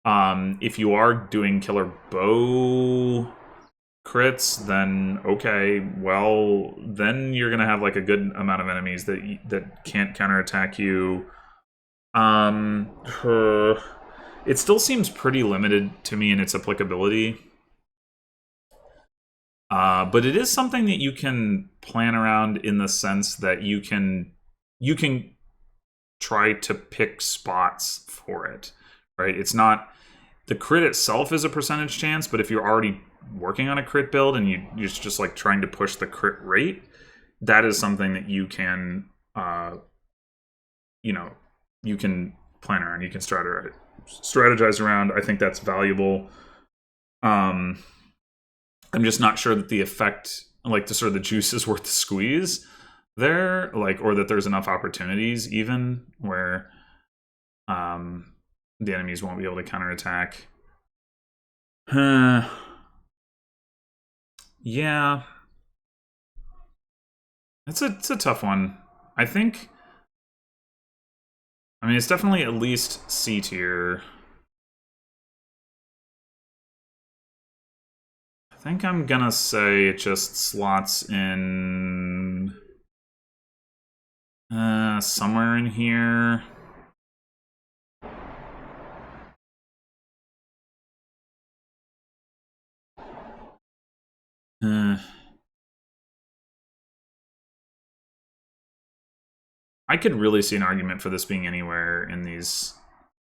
If you are doing killer bow crits, then okay, well, then you're gonna have like a good amount of enemies that can't counterattack you. It still seems pretty limited to me in its applicability. But it is something that you can plan around in the sense that you can try to pick spots for it, right? It's not the crit itself is a percentage chance, but if you're already working on a crit build and you're just like trying to push the crit rate, that is something that you can, you can plan around, you can strategize around. I think that's valuable. I'm just not sure that the effect, like the sort of the juice is worth the squeeze there, like, or that there's enough opportunities even where the enemies won't be able to counterattack. Yeah. It's a tough one. I think, I mean, it's definitely at least C tier. I think I'm gonna say it just slots in somewhere in here. I could really see an argument for this being anywhere in these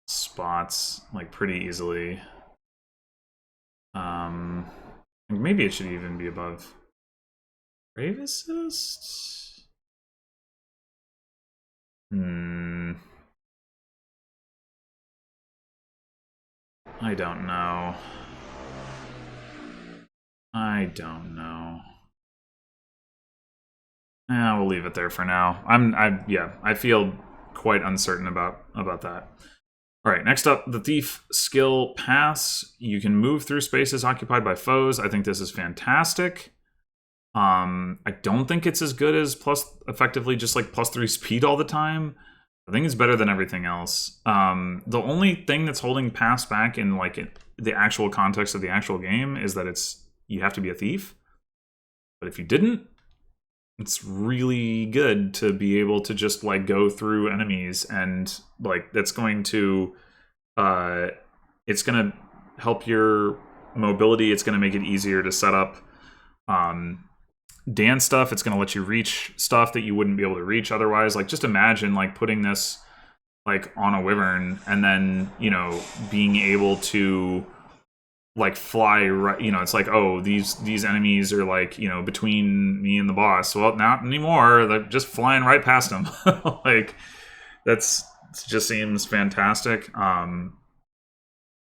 spots, like pretty easily. Maybe it should even be above Brave Assist. I don't know. We'll leave it there for now. I feel quite uncertain about that. All right, next up, the Thief skill pass. You can move through spaces occupied by foes. I think this is fantastic. I don't think it's as good as effectively just like +3 speed all the time. I think it's better than everything else. The only thing that's holding pass back in like the actual context of the actual game is that you have to be a thief. But if you didn't, it's really good to be able to just like go through enemies, and like that's going to it's going to help your mobility. It's going to make it easier to set up dance stuff. It's going to let you reach stuff that you wouldn't be able to reach otherwise. Like just imagine like putting this like on a wyvern and then, you know, being able to like fly right, you know, it's like, oh, these enemies are like, you know, between me and the boss. Well, not anymore. They're just flying right past them. Like that's just seems fantastic.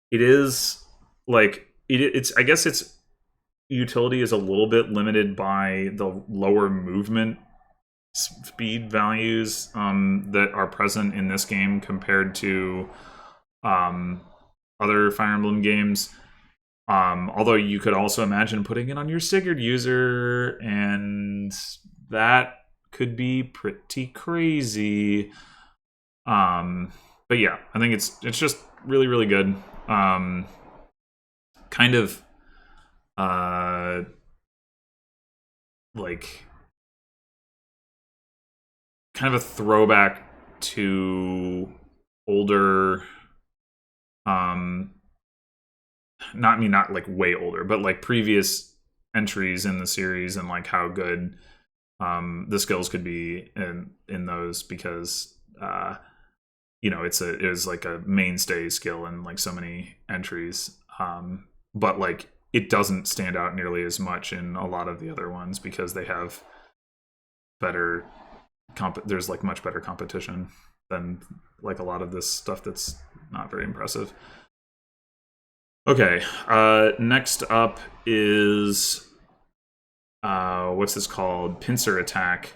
It is like it's I guess its utility is a little bit limited by the lower movement speed values that are present in this game compared to other Fire Emblem games. Although you could also imagine putting it on your Sigurd user, and that could be pretty crazy. But yeah, I think it's just really, really good. Kind of like kind of a throwback to older not like way older, but like previous entries in the series, and like how good the skills could be in those, because you know, it is like a mainstay skill in like so many entries, but like it doesn't stand out nearly as much in a lot of the other ones because they have better there's like much better competition than like a lot of this stuff that's not very impressive. Okay, next up is what's this called? Pincer attack.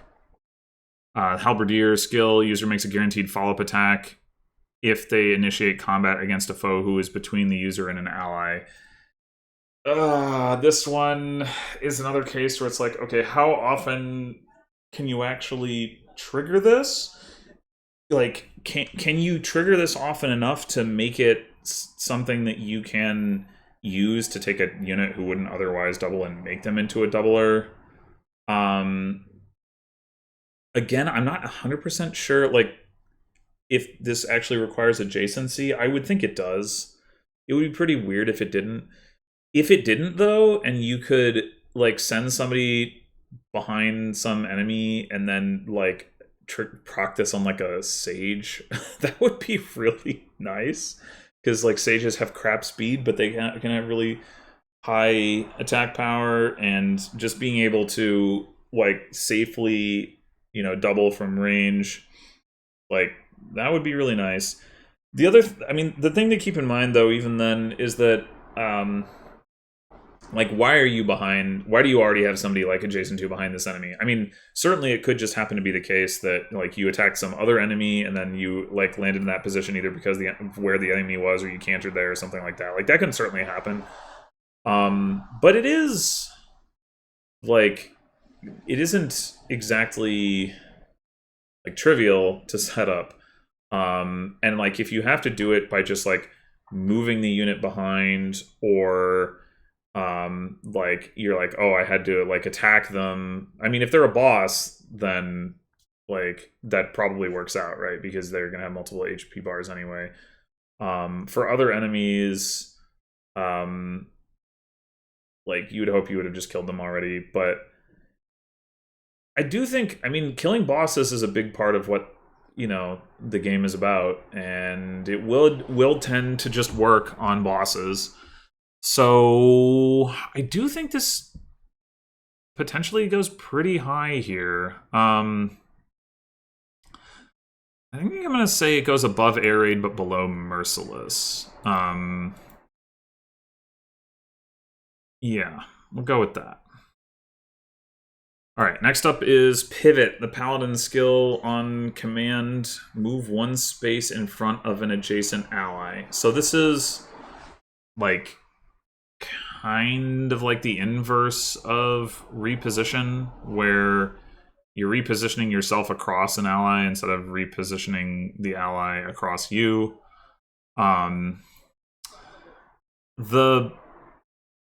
Halberdier skill, user makes a guaranteed follow-up attack if they initiate combat against a foe who is between the user and an ally. This one is another case where it's like, okay, how often can you actually trigger this? Like, can you trigger this often enough to make it something that you can use to take a unit who wouldn't otherwise double and make them into a doubler? Again, I'm not 100% sure, like, if this actually requires adjacency. I would think it does. It would be pretty weird if it didn't. If it didn't, though, and you could, like, send somebody behind some enemy and then, like, proc this on, like, a sage, that would be really nice. Because, like, sages have crap speed, but they can have really high attack power, and just being able to, like, safely, you know, double from range, like, that would be really nice. The other, the thing to keep in mind, though, even then, is that, like, why are you behind? Why do you already have somebody, like, adjacent to behind this enemy? I mean, certainly it could just happen to be the case that, like, you attacked some other enemy and then you, like, landed in that position either because where the enemy was, or you cantered there or something like that. Like, that can certainly happen. But it is, like, it isn't exactly, like, trivial to set up. And, like, if you have to do it by just, like, moving the unit behind, or like, you're like, oh, I had to, like, attack them. I mean, if they're a boss, then, like, that probably works out, right? Because they're gonna have multiple HP bars anyway. For other enemies, like, you'd hope you would have just killed them already, but I do think, killing bosses is a big part of what, you know, the game is about, and it will tend to just work on bosses. So I do think this potentially goes pretty high here. I think I'm gonna say it goes above Air Raid but below Merciless. Yeah, we'll go with that. Alright, next up is Pivot, the Paladin skill on command. Move one space in front of an adjacent ally. So this is, like, kind of like the inverse of reposition, where you're repositioning yourself across an ally instead of repositioning the ally across you.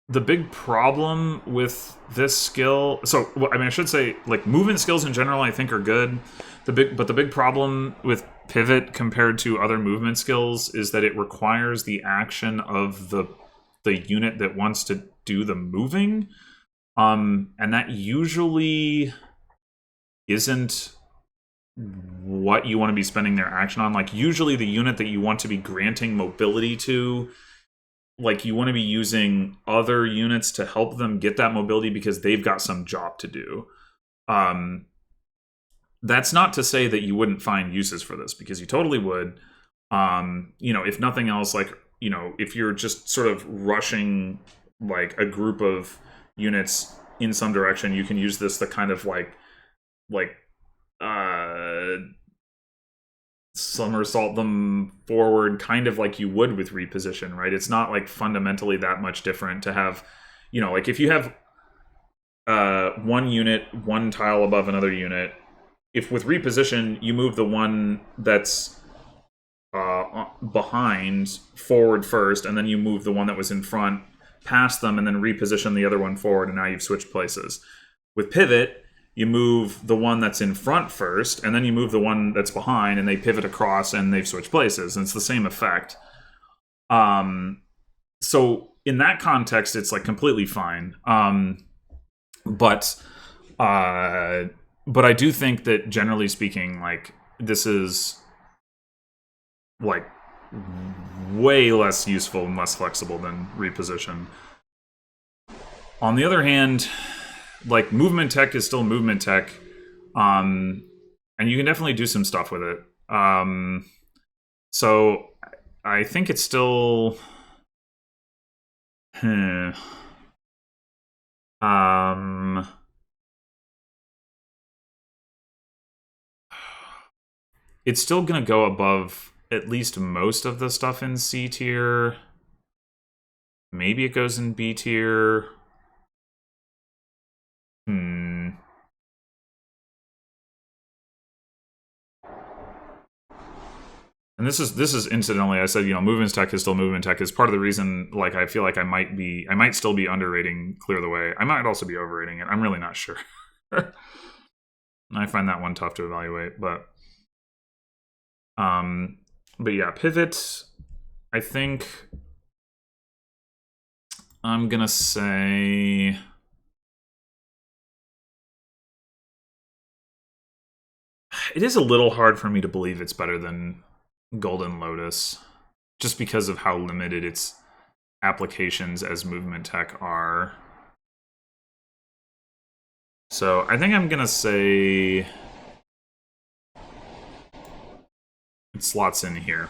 The big problem with this skill, so I should say, like, movement skills in general I think are good. But the big problem with Pivot compared to other movement skills is that it requires the action of the unit that wants to do the moving, and that usually isn't what you want to be spending their action on. Like, usually the unit that you want to be granting mobility to, like, you want to be using other units to help them get that mobility because they've got some job to do. That's not to say that you wouldn't find uses for this, because you totally would. You know, if nothing else, like, you know, if you're just sort of rushing, like, a group of units in some direction, you can use this to kind of, like somersault them forward, kind of like you would with reposition, right? It's not, like, fundamentally that much different to have, you know, like, if you have one unit one tile above another unit, if with reposition you move the one that's behind forward first, and then you move the one that was in front past them, and then reposition the other one forward, and now you've switched places. With Pivot, you move the one that's in front first, and then you move the one that's behind, and they pivot across, and they've switched places, and it's the same effect. So in that context, it's, like, completely fine. But I do think that, generally speaking, like, this is, like, way less useful and less flexible than reposition. On the other hand, like, movement tech is still movement tech, and you can definitely do some stuff with it. So I think it's still it's still going to go above at least most of the stuff in C tier. Maybe it goes in B tier. And this is incidentally, I said, movement tech is still movement tech, is part of the reason, like, I feel like I might still be underrating Clear the Way. I might also be overrating it. I'm really not sure. I find that one tough to evaluate, but yeah, Pivot, I think I'm gonna say it is a little hard for me to believe it's better than Golden Lotus, just because of how limited its applications as movement tech are. So I think I'm gonna say it slots in here.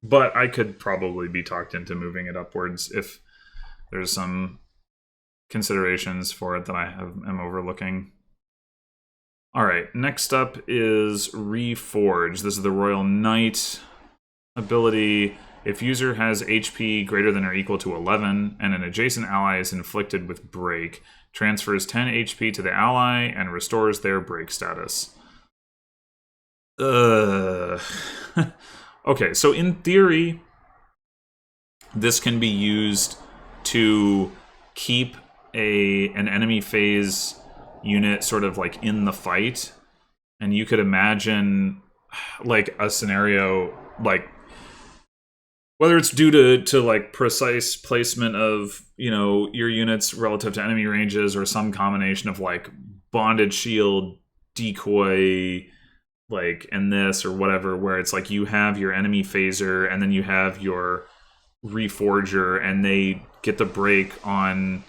But I could probably be talked into moving it upwards if there's some considerations for it that I am overlooking. All right, next up is Reforge. This is the Royal Knight ability. If user has HP greater than or equal to 11 and an adjacent ally is inflicted with break, transfers 10 HP to the ally and restores their break status. Okay, so in theory, this can be used to keep an enemy phase unit sort of like in the fight, and you could imagine like a scenario like whether it's due to like precise placement of your units relative to enemy ranges, or some combination of like bonded shield, decoy, like, and this or whatever, where it's like you have your enemy phaser and then you have your Reforger, and they get the break on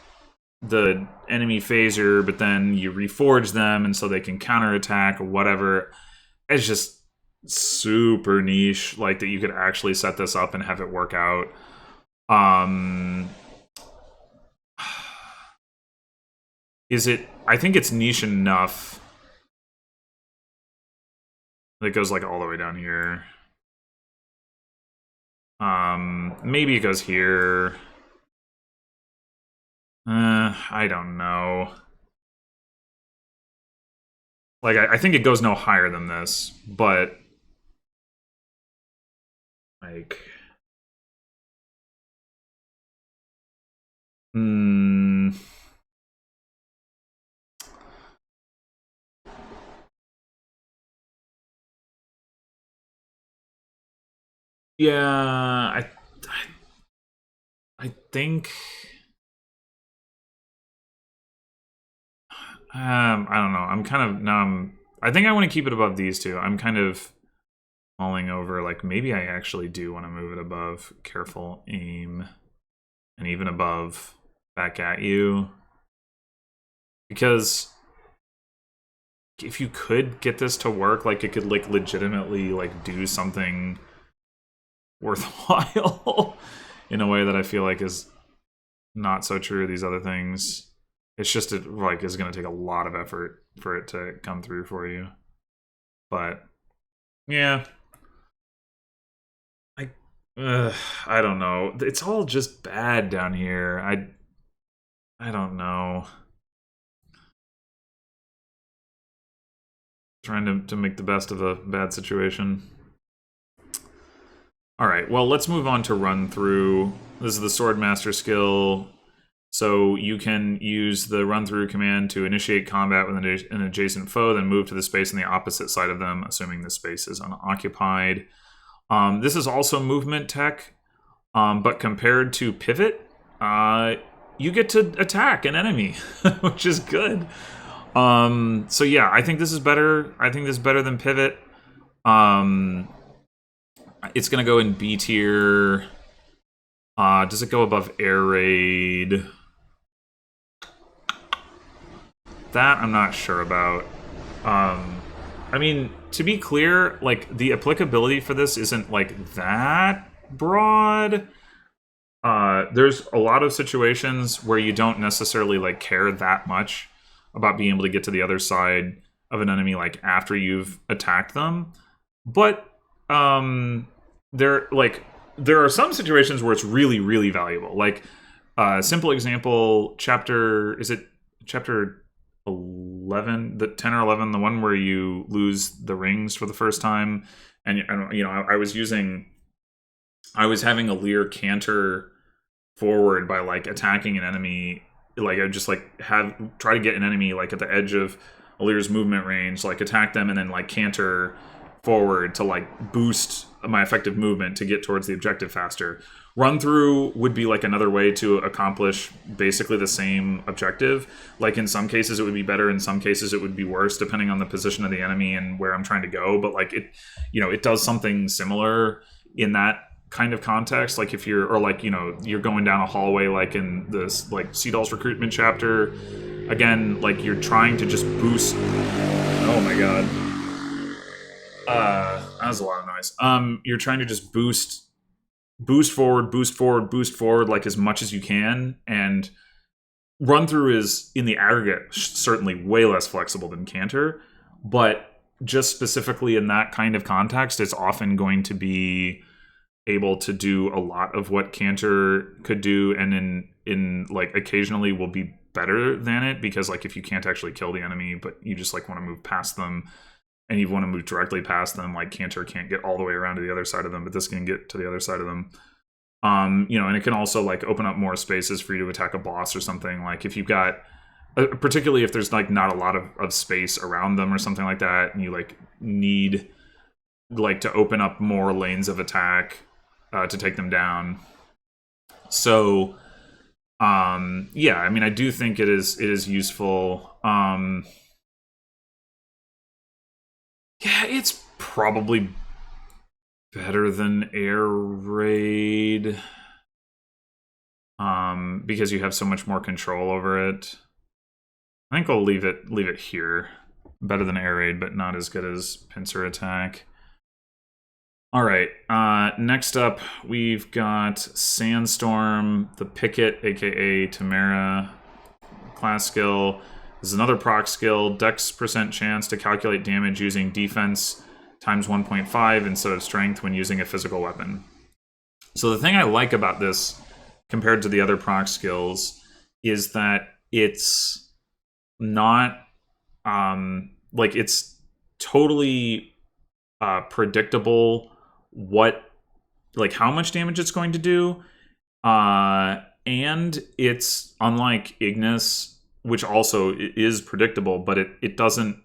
the enemy phaser, but then you reforge them and so they can counterattack or whatever. It's just super niche, like, that you could actually set this up and have it work out. Is it? I think it's niche enough that it goes like all the way down here. Maybe it goes here. I don't know. Like, I think it goes no higher than this, but like, yeah, I think. I don't know. I'm kind of now. I think I want to keep it above these two. I'm kind of mulling over, like, maybe I actually do want to move it above Careful Aim, and even above Back at You, because if you could get this to work, like, it could like legitimately like do something worthwhile in a way that I feel like is not so true of these other things. It's just like is going to take a lot of effort for it to come through for you. But yeah, I don't know. It's all just bad down here. I don't know. Trying to make the best of a bad situation. All right, well, let's move on to run through. This is the Swordmaster skill. So you can use the run through command to initiate combat with an adjacent foe, then move to the space on the opposite side of them, assuming the space is unoccupied. This is also movement tech, but compared to Pivot, you get to attack an enemy, which is good. So yeah, I think this is better. I think this is better than Pivot. It's gonna go in B tier. Does it go above Air Raid? That I'm not sure about. I mean, to be clear, like, the applicability for this isn't like that broad. There's a lot of situations where you don't necessarily like care that much about being able to get to the other side of an enemy like after you've attacked them. But there are some situations where it's really, really valuable. Like simple example, chapter 11, the 10 or 11, the one where you lose the rings for the first time, and I was having a Lear canter forward by like attacking an enemy. Like I just like try to get an enemy like at the edge of Alir's movement range, like attack them and then like canter forward to like boost my effective movement to get towards the objective faster. Run through would be like another way to accomplish basically the same objective. Like in some cases it would be better, in some cases it would be worse, depending on the position of the enemy and where I'm trying to go. But like it does something similar in that kind of context. Like if you're going down a hallway, like in this like Seedall's recruitment chapter, again, like you're trying to just boost. Oh my god, that was a lot of noise. You're trying to just boost forward like as much as you can, and run through is in the aggregate certainly way less flexible than canter, but just specifically in that kind of context, it's often going to be able to do a lot of what canter could do, and in like occasionally will be better than it, because like if you can't actually kill the enemy but you just like want to move past them and you want to move directly past them, like canter can't get all the way around to the other side of them, but this can get to the other side of them. And it can also like open up more spaces for you to attack a boss or something. Like if you've got particularly if there's like not a lot of space around them or something like that, and you like need like to open up more lanes of attack to take them down. So yeah, I mean, I do think it is useful. Yeah, it's probably better than air raid, because you have so much more control over it. I think I'll leave it here. Better than air raid, but not as good as pincer attack. All right, next up, we've got Sandstorm, the Picket, aka Tamara class skill. This is another proc skill, dex % chance to calculate damage using defense times 1.5 instead of strength when using a physical weapon. So the thing I like about this, compared to the other proc skills, is that it's not, like it's totally predictable how much damage it's going to do, and it's unlike Ignis, which also is predictable, but it doesn't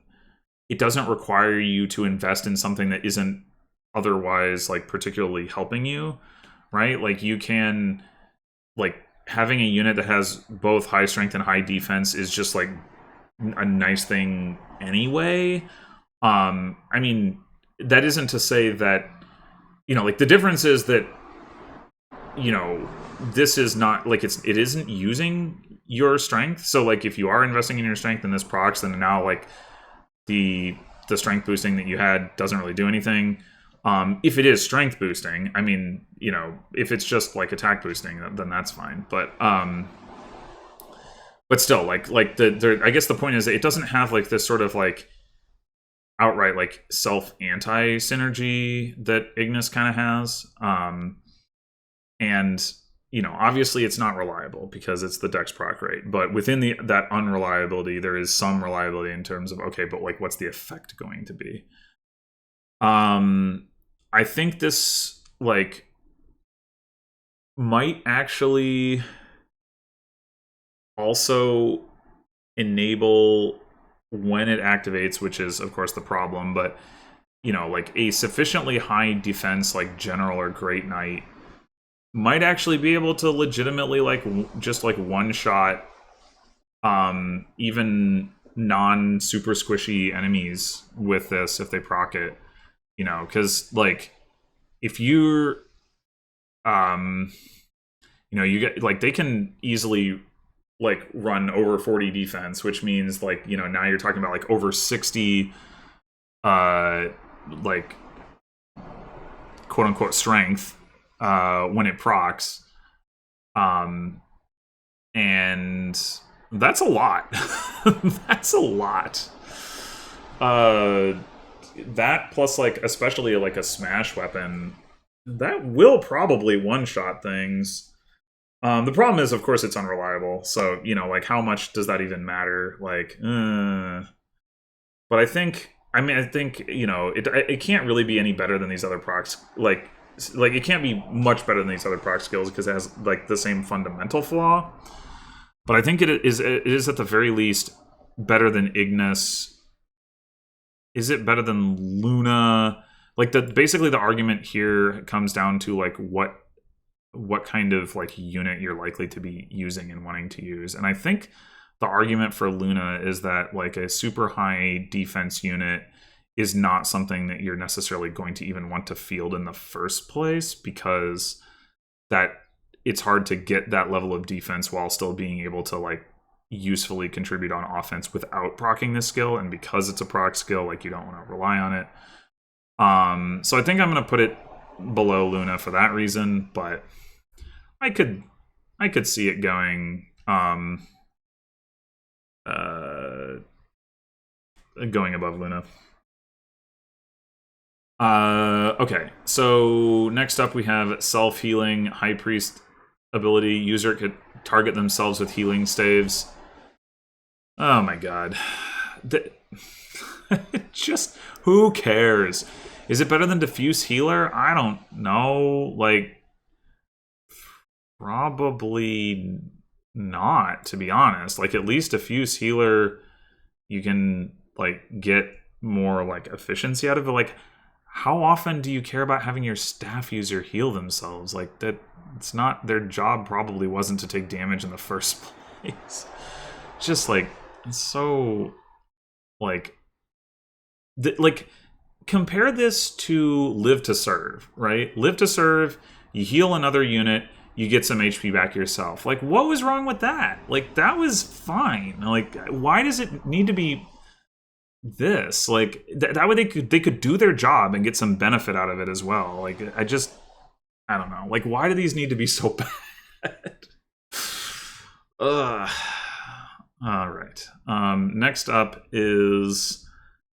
require you to invest in something that isn't otherwise like particularly helping you, right? Like you can, like having a unit that has both high strength and high defense is just like a nice thing anyway. I mean, that isn't to say that, like the difference is that, this is not like it isn't using your strength. So like if you are investing in your strength in this procs, then now like the strength boosting that you had doesn't really do anything. If it is strength boosting, I mean, if it's just like attack boosting, then that's fine. But still, I guess the point is that it doesn't have like this sort of like outright like self anti synergy that Ignis kind of has. And obviously it's not reliable because it's the dex proc rate, but within that unreliability there is some reliability in terms of, okay, but like what's the effect going to be? I think this like might actually also enable, when it activates, which is of course the problem, but like a sufficiently high defense like general or great knight might actually be able to legitimately like just like one shot even non super squishy enemies with this if they proc it, because like if you're you get like they can easily like run over 40 defense, which means like now you're talking about like over 60 like quote unquote strength when it procs, and that's a lot. That's a lot. uh, that plus like especially like a smash weapon that will probably one shot things. The problem is, of course, it's unreliable. So like how much does that even matter? Like, but I think it can't really be any better than these other procs. Like it can't be much better than these other proc skills because it has like the same fundamental flaw. But I think it is at the very least better than Ignis. Is it better than Luna? Like basically the argument here comes down to like what kind of like unit you're likely to be using and wanting to use. And I think the argument for Luna is that like a super high defense unit is not something that you're necessarily going to even want to field in the first place, because that it's hard to get that level of defense while still being able to like usefully contribute on offense without proccing this skill. And because it's a proc skill, like you don't want to rely on it. So I think I'm going to put it below Luna for that reason, but I could see it going going above Luna. Okay, so next up we have self-healing High Priest ability. User could target themselves with healing staves. Oh my god. Just, who cares? Is it better than Diffuse Healer? I don't know. Like, probably not, to be honest. Like, at least Diffuse Healer, you can, like, get more, like, efficiency out of it. Like, how often do you care about having your staff user heal themselves? Like, that, it's not, their job probably wasn't to take damage in the first place. Just, like, it's so, like, compare this to Live to Serve, right? Live to Serve, you heal another unit, you get some HP back yourself. Like, what was wrong with that? Like, that was fine. Like, why does it need to be this? Like, that way they could do their job and get some benefit out of it as well. Like, I don't know. Like, why do these need to be so bad? Ugh. All right. Next up is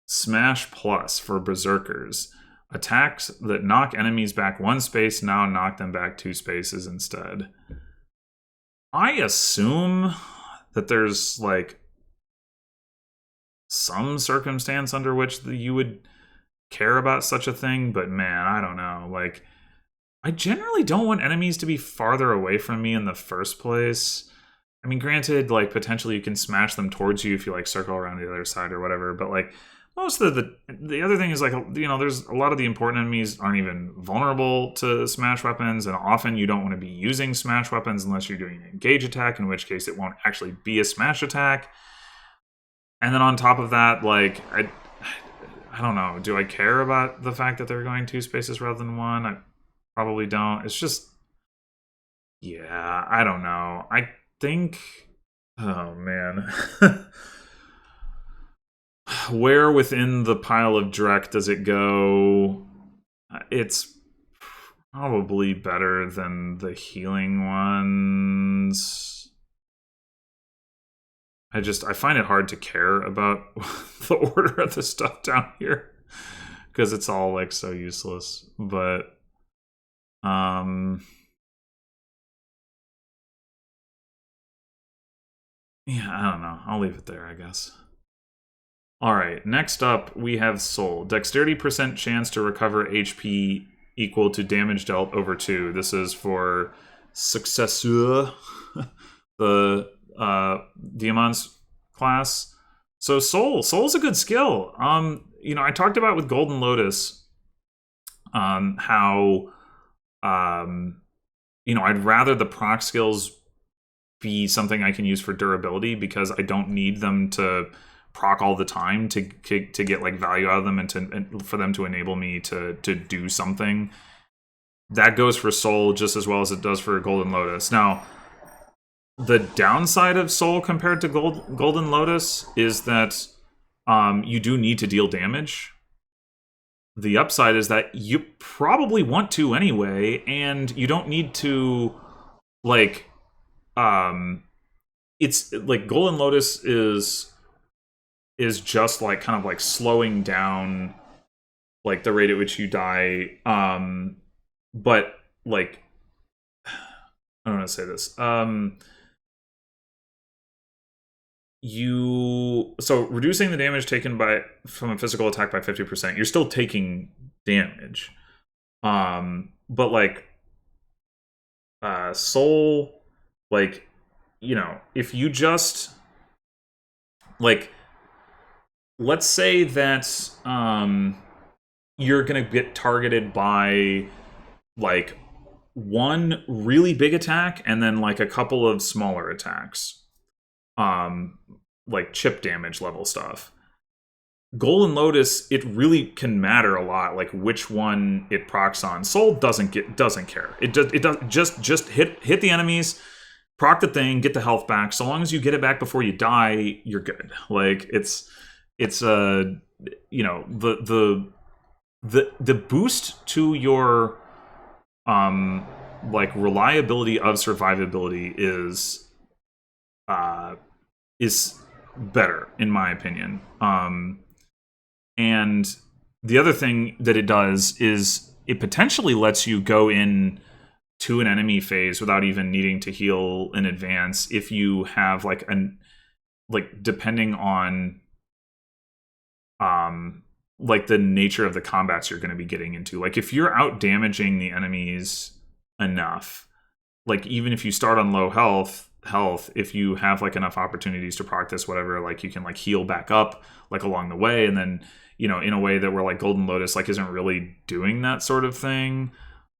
Smash Plus for Berserkers. Attacks that knock enemies back one space now knock them back 2 spaces instead. I assume that there's, like, some circumstance under which you would care about such a thing, but man, I don't know. Like, I generally don't want enemies to be farther away from me in the first place. I mean, granted, like, potentially you can smash them towards you if you, like, circle around the other side or whatever, but, like, most of the other thing is, like, there's a lot of the important enemies aren't even vulnerable to smash weapons, and often you don't want to be using smash weapons unless you're doing an engage attack, in which case it won't actually be a smash attack. And then on top of that, like, I don't know, do I care about the fact that they're going 2 spaces rather than 1? I probably don't. It's just, yeah, I don't know. I think, oh man. Where within the pile of Drek does it go? It's probably better than the healing ones. I find it hard to care about the order of the stuff down here because it's all, like, so useless. But yeah, I don't know. I'll leave it there, I guess. All right, next up we have Soul. Dexterity % chance to recover HP equal to damage dealt over 2. This is for Successeur, the Diamant's class. So Soul's a good skill. I talked about with Golden Lotus how I'd rather the proc skills be something I can use for durability because I don't need them to proc all the time to get, like, value out of them and for them to enable me to do something. That goes for Soul just as well as it does for Golden Lotus. Now, the downside of Soul compared to Golden Lotus is that you do need to deal damage. The upside is that you probably want to anyway, and you don't need to, like, it's like Golden Lotus is is just like kind of like slowing down like the rate at which you die. But like, I don't want to say this. So reducing the damage taken from a physical attack by 50%, you're still taking damage. But like soul, like, you know, if you just like, let's say that you're gonna get targeted by like one really big attack and then like a couple of smaller attacks, like chip damage level stuff. Golden Lotus, it really can matter a lot, like which one it procs on. Soul doesn't care. It does just hit the enemies, proc the thing, get the health back. So long as you get it back before you die, you're good. Like it's you know, the boost to your like reliability of survivability is better in my opinion. And the other thing that it does is it potentially lets you go in to an enemy phase without even needing to heal in advance if you have like depending on like the nature of the combats you're going to be getting into. Like if you're out damaging the enemies enough, like even if you start on low health, if you have like enough opportunities to proc this, whatever, like you can like heal back up like along the way, and then, you know, in a way that where like Golden Lotus like isn't really doing that sort of thing.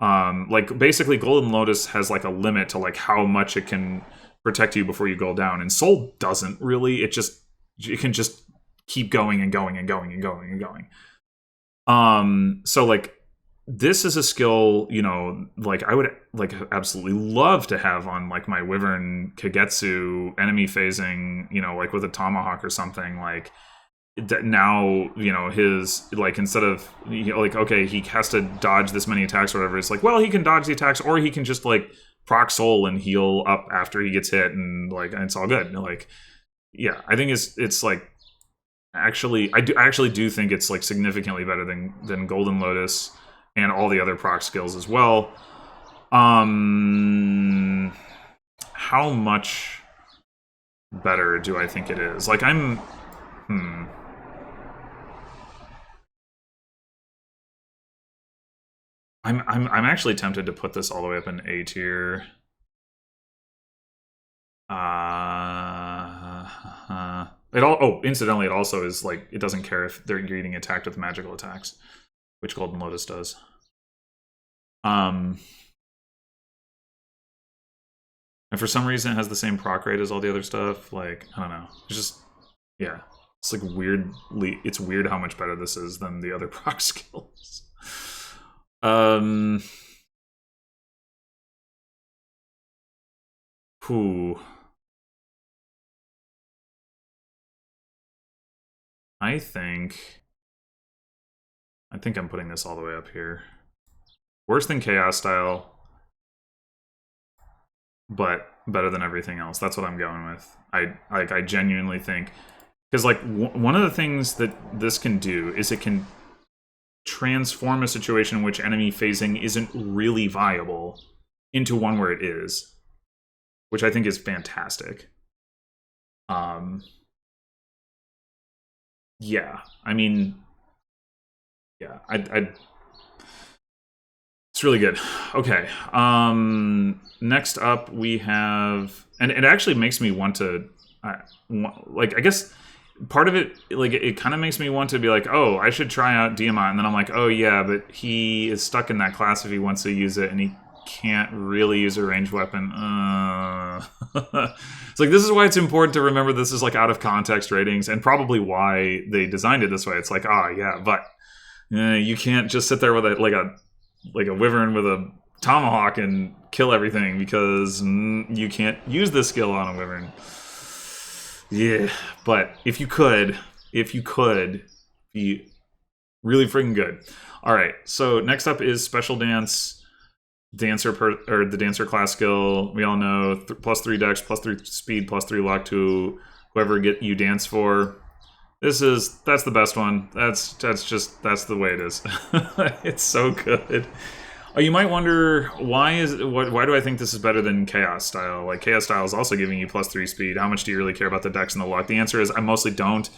Like basically Golden Lotus has like a limit to like how much it can protect you before you go down, and Soul doesn't really. It can just keep going and going and going and going and going. So like this is a skill, you know, like I would like absolutely love to have on like my Wyvern Kagetsu enemy phasing, you know, like with a tomahawk or something. Like that now, you know, his like instead of like, okay, he has to dodge this many attacks or whatever, it's like, well, he can dodge the attacks, or he can just like proc soul and heal up after he gets hit, and like and it's all good. Like, yeah, I think it's like actually I actually do think it's like significantly better than Golden Lotus and all the other proc skills as well. How much better do I think it is? Like I'm actually tempted to put this all the way up in A tier. Incidentally, it also is like it doesn't care if you're getting attacked with magical attacks, which Golden Lotus does. And for some reason, it has the same proc rate as all the other stuff. Like, I don't know. It's just, yeah. It's like weirdly, it's weird how much better this is than the other proc skills. Whew. I think I'm putting this all the way up here. Worse than Chaos Style, but better than everything else. That's what I'm going with. I genuinely think, because like one of the things that this can do is it can transform a situation in which enemy phasing isn't really viable into one where it is, which I think is fantastic. Yeah, I mean, yeah, it's really good. Okay, next up we have, and it actually makes me want to, like, I guess part of it, like, it kind of makes me want to be like, oh, I should try out Diamant, and then I'm like, oh yeah, but he is stuck in that class if he wants to use it, and he can't really use a ranged weapon. It's like, this is why it's important to remember this is like out of context ratings, and probably why they designed it this way. It's like, yeah, but you can't just sit there with a wyvern with a tomahawk and kill everything, because you can't use this skill on a wyvern. Yeah, but if you could, be really freaking good. All right, so next up is Special Dance. The Dancer class skill. We all know +3 dex, +3 speed, +3 luck to whoever you dance for. That's the best one. That's the way it is. It's so good. Oh, you might wonder why do I think this is better than Chaos Style? Like Chaos Style is also giving you +3 speed. How much do you really care about the dex and the luck? The answer is I mostly don't.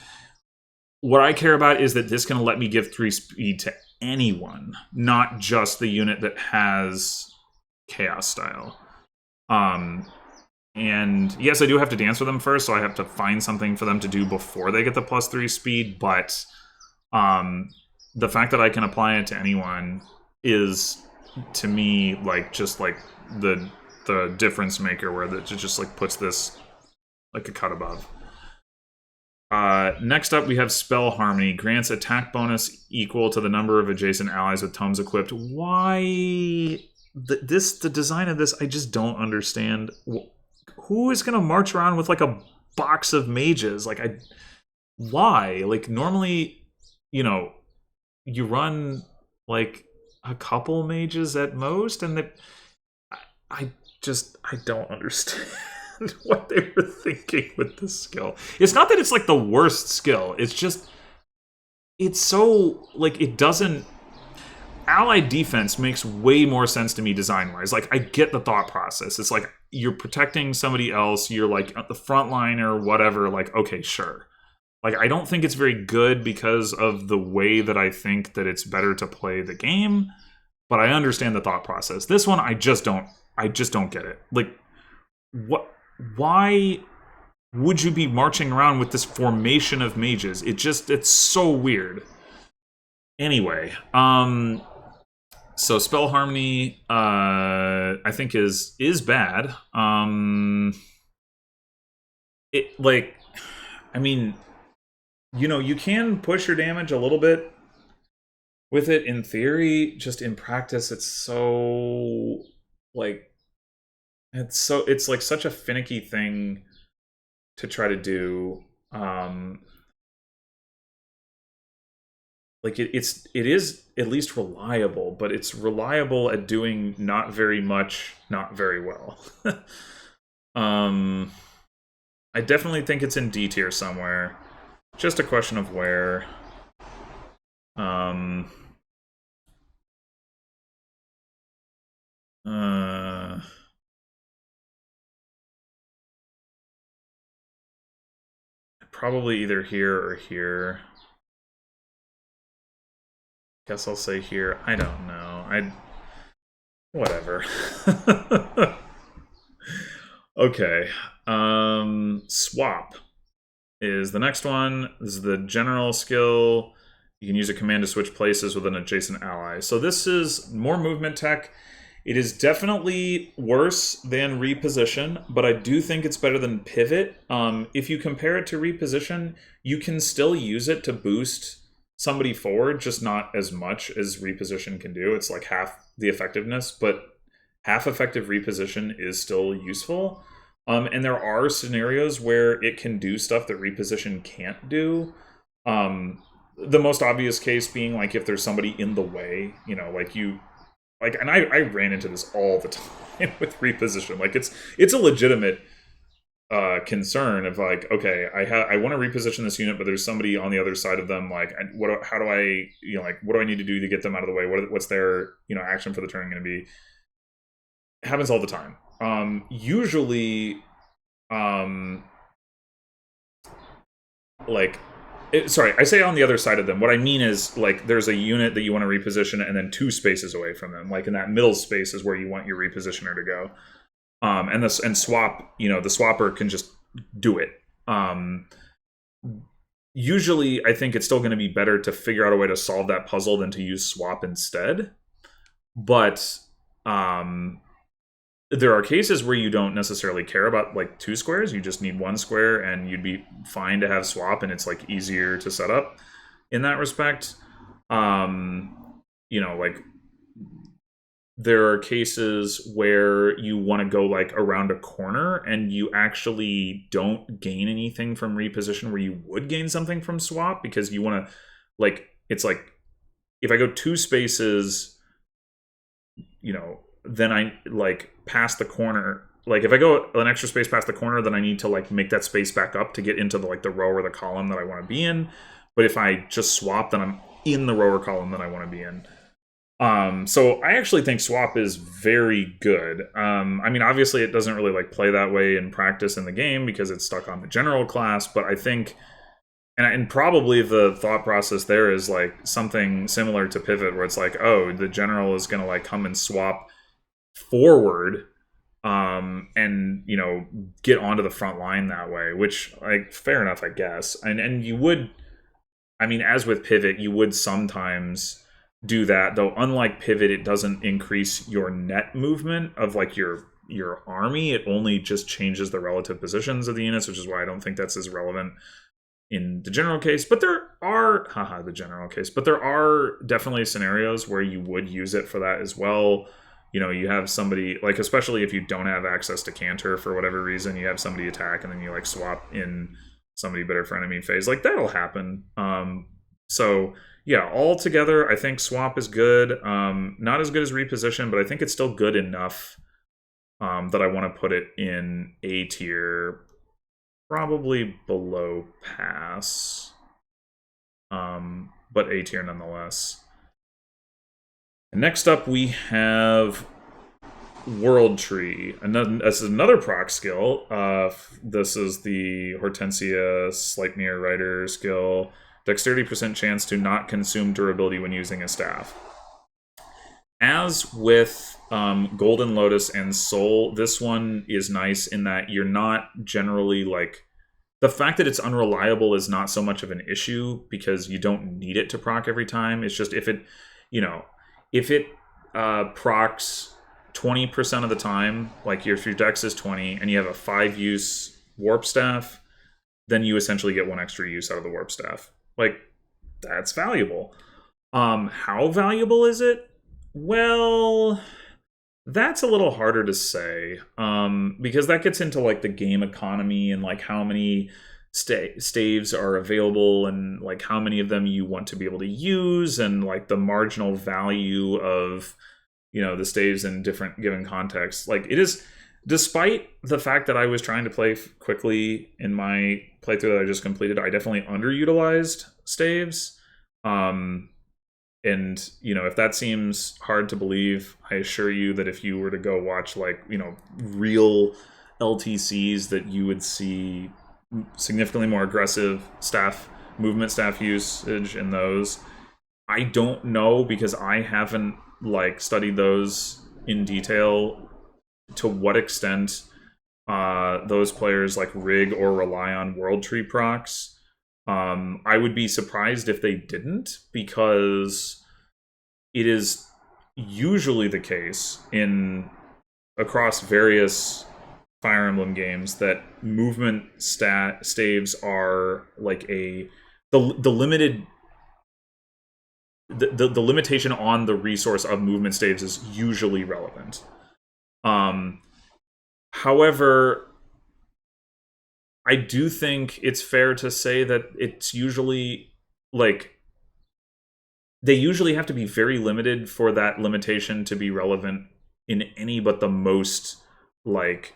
What I care about is that this can let me give 3 speed to anyone, not just the unit that has Chaos Style. And yes, I do have to dance with them first, so I have to find something for them to do before they get the +3 speed, but the fact that I can apply it to anyone is, to me, like just like the difference maker, where it just like puts this like a cut above. Next up, we have Spell Harmony. Grants attack bonus equal to the number of adjacent allies with tomes equipped. Why the design of this? I just don't understand. Who is going to march around with like a box of mages? Like, why? Like, normally, you run like a couple mages at most, and I don't understand what they were thinking with this skill. It's not that it's like the worst skill. It's just it's so like it doesn't. Allied defense makes way more sense to me design-wise. Like, I get the thought process. It's like you're protecting somebody else. You're like at the front line or whatever. Like, okay, sure. Like, I don't think it's very good because of the way that I think that it's better to play the game. But I understand the thought process. This one, I just don't get it. Like, what? Why would you be marching around with this formation of mages? It's so weird. Anyway, so Spell Harmony, I think is bad. It like, I mean, you can push your damage a little bit with it in theory. Just in practice, it's so like, it's like such a finicky thing to try to do. Like it is at least reliable, but it's reliable at doing not very much, not very well. I definitely think it's in D tier somewhere. Just a question of where. Probably either here or here. Guess I'll say here. I don't know. Whatever. Okay. Swap is the next one. This is the general skill. You can use a command to switch places with an adjacent ally. So this is more movement tech. It is definitely worse than reposition, but I do think it's better than pivot. If you compare it to reposition, you can still use it to boost somebody forward, just not as much as reposition can do. It's like half the effectiveness, but half effective reposition is still useful. And there are scenarios where it can do stuff that reposition can't do. The most obvious case being like if there's somebody in the way, and I ran into this all the time with reposition. Like it's a legitimate concern of like, okay, I want to reposition this unit, but there's somebody on the other side of them. Like, how do I, what do I need to do to get them out of the way? What's their, action for the turn going to be? It happens all the time. Usually, sorry, I say on the other side of them. What I mean is, like, there's a unit that you want to reposition and then 2 spaces away from them. Like, in that middle space is where you want your repositioner to go. And swap, the swapper can just do it. Usually, I think it's still going to be better to figure out a way to solve that puzzle than to use swap instead. But there are cases where you don't necessarily care about like 2 squares. You just need 1 square, and you'd be fine to have swap, and it's like easier to set up in that respect. Like there are cases where you want to go like around a corner and you actually don't gain anything from reposition where you would gain something from swap, because you want to, like, it's like if I go 2 spaces, then I like pass the corner like if I go an extra space past the corner, then I need to like make that space back up to get into the like the row or the column that I want to be in. But if I just swap, then I'm in the row or column that I want to be in. So I actually think swap is very good. I mean, obviously it doesn't really like play that way in practice in the game because it's stuck on the general class, but I think and probably the thought process there is like something similar to pivot where it's like, oh, the general is going to like come and swap forward and you know get onto the front line that way, which like fair enough I guess. And you would, I mean, as with pivot, you would sometimes do that, though unlike pivot it doesn't increase your net movement of like your army. It only just changes the relative positions of the units, which is why I don't think that's as relevant in the general case. But there are the general case, but there are definitely scenarios where you would use it for that as well. You know, you have somebody like, especially if you don't have access to canter for whatever reason, you have somebody attack and then you like swap in somebody better for enemy phase, like that'll happen. So yeah, altogether I think swap is good. Not as good as reposition, but I think it's still good enough that I want to put it in A tier, probably below pass, but A tier nonetheless. And next up we have World Tree. This is another proc skill. This is the Hortensia Sleipnir Rider skill. Dexterity % chance to not consume durability when using a staff. As with Golden Lotus and Soul, this one is nice in that you're not generally like, the fact that it's unreliable is not so much of an issue because you don't need it to proc every time. It's just if it, you know, if it procs 20% of the time, like if your dex is 20 and you have a 5-use warp staff, then you essentially get 1 extra use out of the warp staff. Like, that's valuable. How valuable is it? Well, that's a little harder to say, because that gets into like the game economy and like how many staves are available and like how many of them you want to be able to use and like the marginal value of, you know, the staves in different given contexts. Like it is, despite the fact that I was trying to play quickly in my playthrough that I just completed, I definitely underutilized staves. And, you know, if that seems hard to believe, I assure you that if you were to go watch, like, you know, real LTCs, that you would see significantly more aggressive movement staff usage in those. I don't know because I haven't, like, studied those in detail to what extent those players, like, rig or rely on World Tree procs. I would be surprised if they didn't, because it is usually the case across various Fire Emblem games that movement staves are like the limited the limitation on the resource of movement staves is usually relevant. However, I do think it's fair to say that it's usually, like, they usually have to be very limited for that limitation to be relevant in any but the most, like,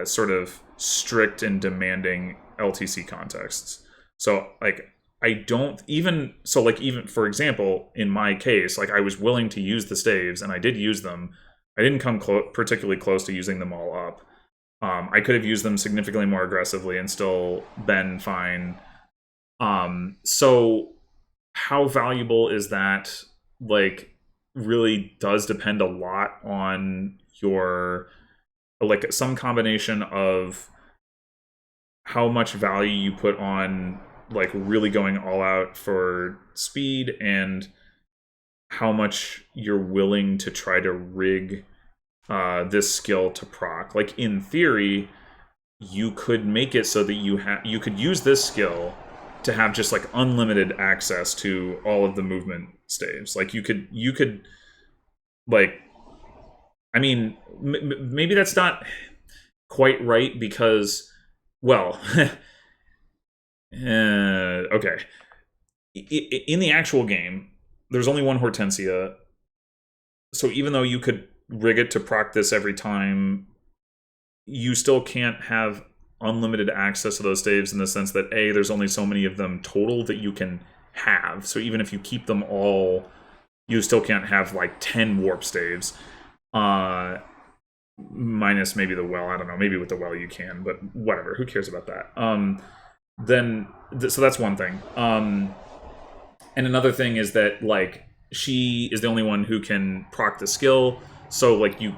sort of strict and demanding LTC contexts. So, like, I don't even, so, like, even, for example, in my case, like, I was willing to use the staves, and I did use them. I didn't come particularly close to using them all up. I could have used them significantly more aggressively and still been fine. So how valuable is that? Like, really does depend a lot on your, like, some combination of how much value you put on, like, really going all out for speed and how much you're willing to try to rig this skill to proc. Like, in theory, you could make it so that you could use this skill to have just, like, unlimited access to all of the movement staves. Like, you could like, I mean, maybe that's not quite right because, well, okay. In the actual game, there's only one Hortensia, so even though you could rig it to proc this every time, you still can't have unlimited access to those staves in the sense that there's only so many of them total that you can have. So even if you keep them all, you still can't have like 10 warp staves. Minus maybe the well. I don't know. Maybe with the well you can, but whatever. Who cares about that? So that's one thing. And another thing is that like she is the only one who can proc the skill. So like you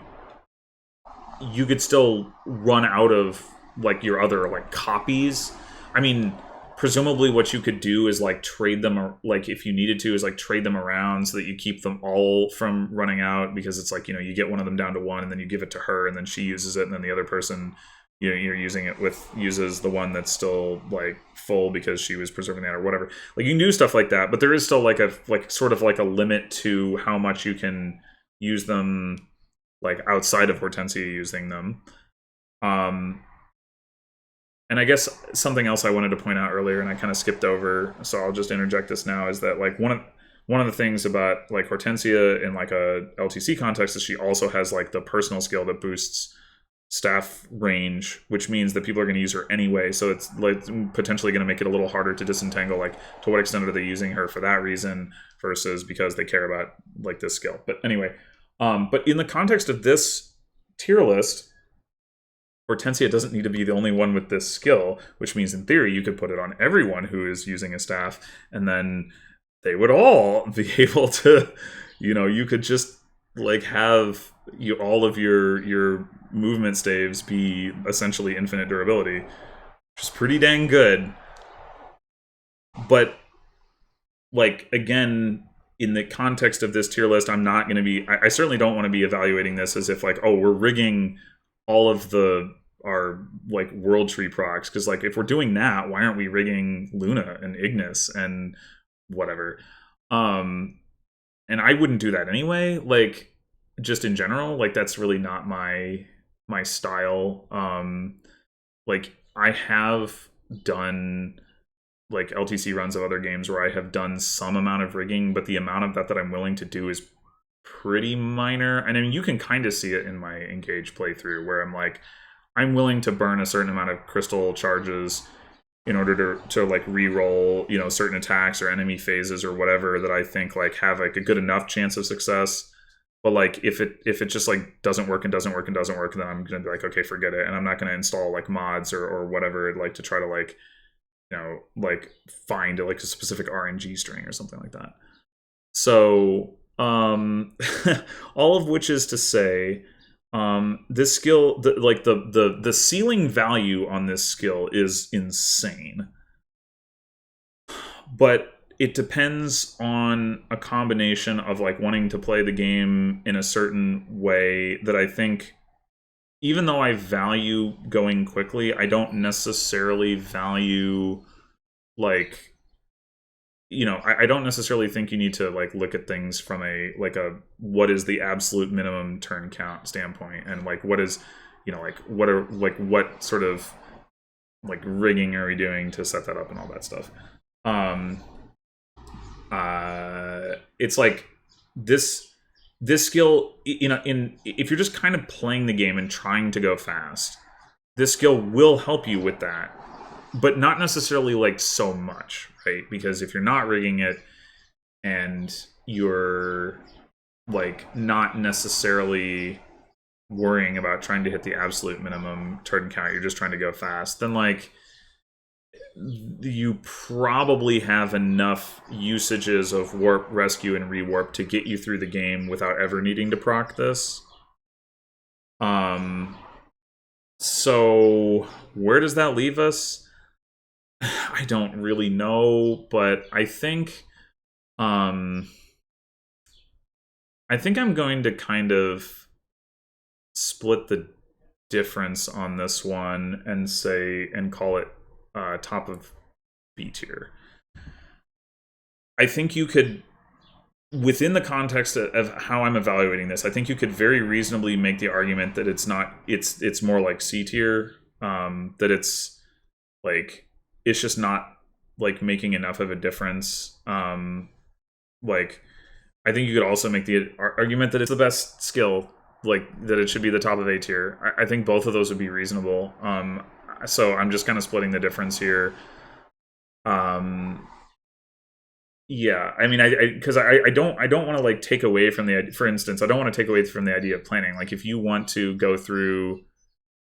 could still run out of like your other like copies. I mean, presumably what you could do is like trade them, like if you needed to, is like trade them around so that you keep them all from running out, because it's like, you get one of them down to 1 and then you give it to her and then she uses it, and then the other person you're using it with uses the one that's still like full because she was preserving that or whatever. Like you can do stuff like that, but there is still like a sort of like a limit to how much you can use them like outside of Hortensia using them. And I guess something else I wanted to point out earlier, and I kind of skipped over, so I'll just interject this now, is that like one of the things about like Hortensia in like a LTC context is she also has like the personal skill that boosts staff range, which means that people are going to use her anyway. So it's like potentially going to make it a little harder to disentangle. Like, to what extent are they using her for that reason versus because they care about like this skill? But anyway, but in the context of this tier list, Hortensia doesn't need to be the only one with this skill, which means in theory you could put it on everyone who is using a staff, and then they would all be able to, you could just like have all of your movement staves be essentially infinite durability, which is pretty dang good. But like, again, in the context of this tier list, I'm not going to be, I certainly don't want to be evaluating this as if like, oh, we're rigging all of our like world tree procs, because like if we're doing that, why aren't we rigging Luna and Ignis and whatever? And I wouldn't do that anyway, like just in general, like that's really not my style. Like I have done like LTC runs of other games where I have done some amount of rigging, but the amount of that I'm willing to do is pretty minor. And I mean, you can kind of see it in my Engage playthrough where I'm like, I'm willing to burn a certain amount of crystal charges in order to like re-roll, certain attacks or enemy phases or whatever that I think like have like a good enough chance of success. But like if it just like doesn't work, then I'm gonna be like, okay, forget it, and I'm not gonna install like mods or whatever like to try to like like find like a specific RNG string or something like that. So all of which is to say, this skill, the ceiling value on this skill is insane, but it depends on a combination of like wanting to play the game in a certain way that I think, even though I value going quickly, I don't necessarily value like, I don't necessarily think you need to like look at things from a what is the absolute minimum turn count standpoint, and like what is, like what sort of like rigging are we doing to set that up and all that stuff. It's like this skill, if you're just kind of playing the game and trying to go fast, this skill will help you with that, but not necessarily like so much, right? Because if you're not rigging it and you're like not necessarily worrying about trying to hit the absolute minimum turn count, you're just trying to go fast, then like you probably have enough usages of warp, rescue, and rewarp to get you through the game without ever needing to proc this. So where does that leave us? I don't really know, but I think I'm going to kind of split the difference on this one and call it top of B tier. I think you could, within the context of how I'm evaluating this, I think you could very reasonably make the argument that it's more like C tier, that it's like, it's just not like making enough of a difference. Like, I think you could also make the argument that it's the best skill like that it should be the top of A tier. I think both of those would be reasonable. So I'm just kind of splitting the difference here. Yeah, I mean, because I don't want to like take away from the, for instance, I don't want to take away from the idea of planning. Like if you want to go through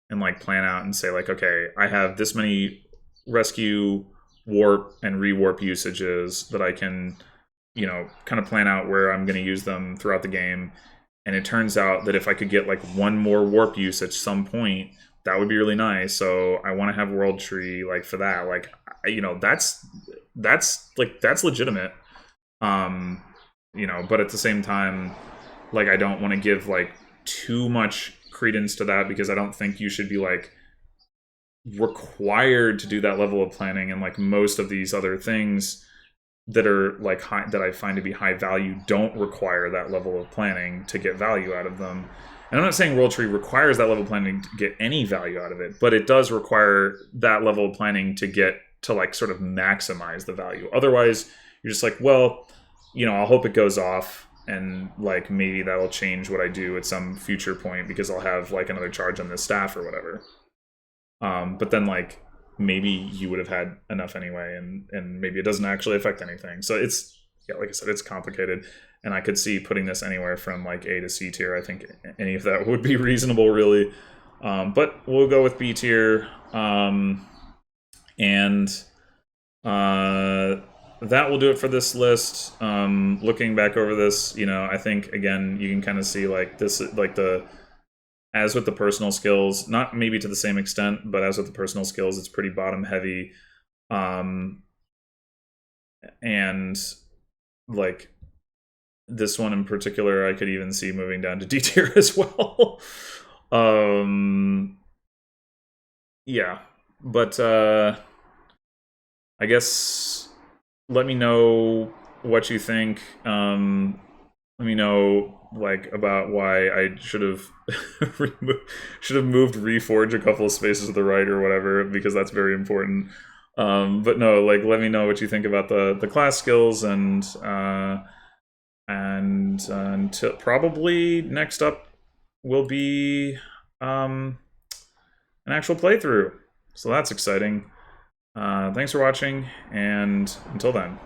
and like plan out and say like, okay, I have this many rescue, warp, and rewarp usages that I can, kind of plan out where I'm going to use them throughout the game. And it turns out that if I could get like one more warp use at some point, that would be really nice. So I want to have World Tree like for that. Like, that's legitimate. Um, but at the same time, like I don't want to give like too much credence to that because I don't think you should be like required to do that level of planning, and like most of these other things that are like high, that I find to be high value don't require that level of planning to get value out of them. And I'm not saying World Tree requires that level of planning to get any value out of it, but it does require that level of planning to get to like sort of maximize the value. Otherwise, you're just like, well, I'll hope it goes off and like maybe that'll change what I do at some future point because I'll have like another charge on this staff or whatever. But then like maybe you would have had enough anyway, and maybe it doesn't actually affect anything. So it's, yeah, like I said, it's complicated, and I could see putting this anywhere from like A to C tier. I think any of that would be reasonable, really. But we'll go with B tier, and that will do it for this list. Looking back over this, I think again you can kind of see like this, like as with the personal skills, not maybe to the same extent, but as with the personal skills, it's pretty bottom heavy. And like this one in particular, I could even see moving down to D tier as well. Yeah, but I guess let me know what you think. Let me know like about why I should have moved Reforge a couple of spaces to the right or whatever, because that's very important. But no, like let me know what you think about the class skills, and until probably next up will be an actual playthrough. So that's exciting. Thanks for watching, and until then.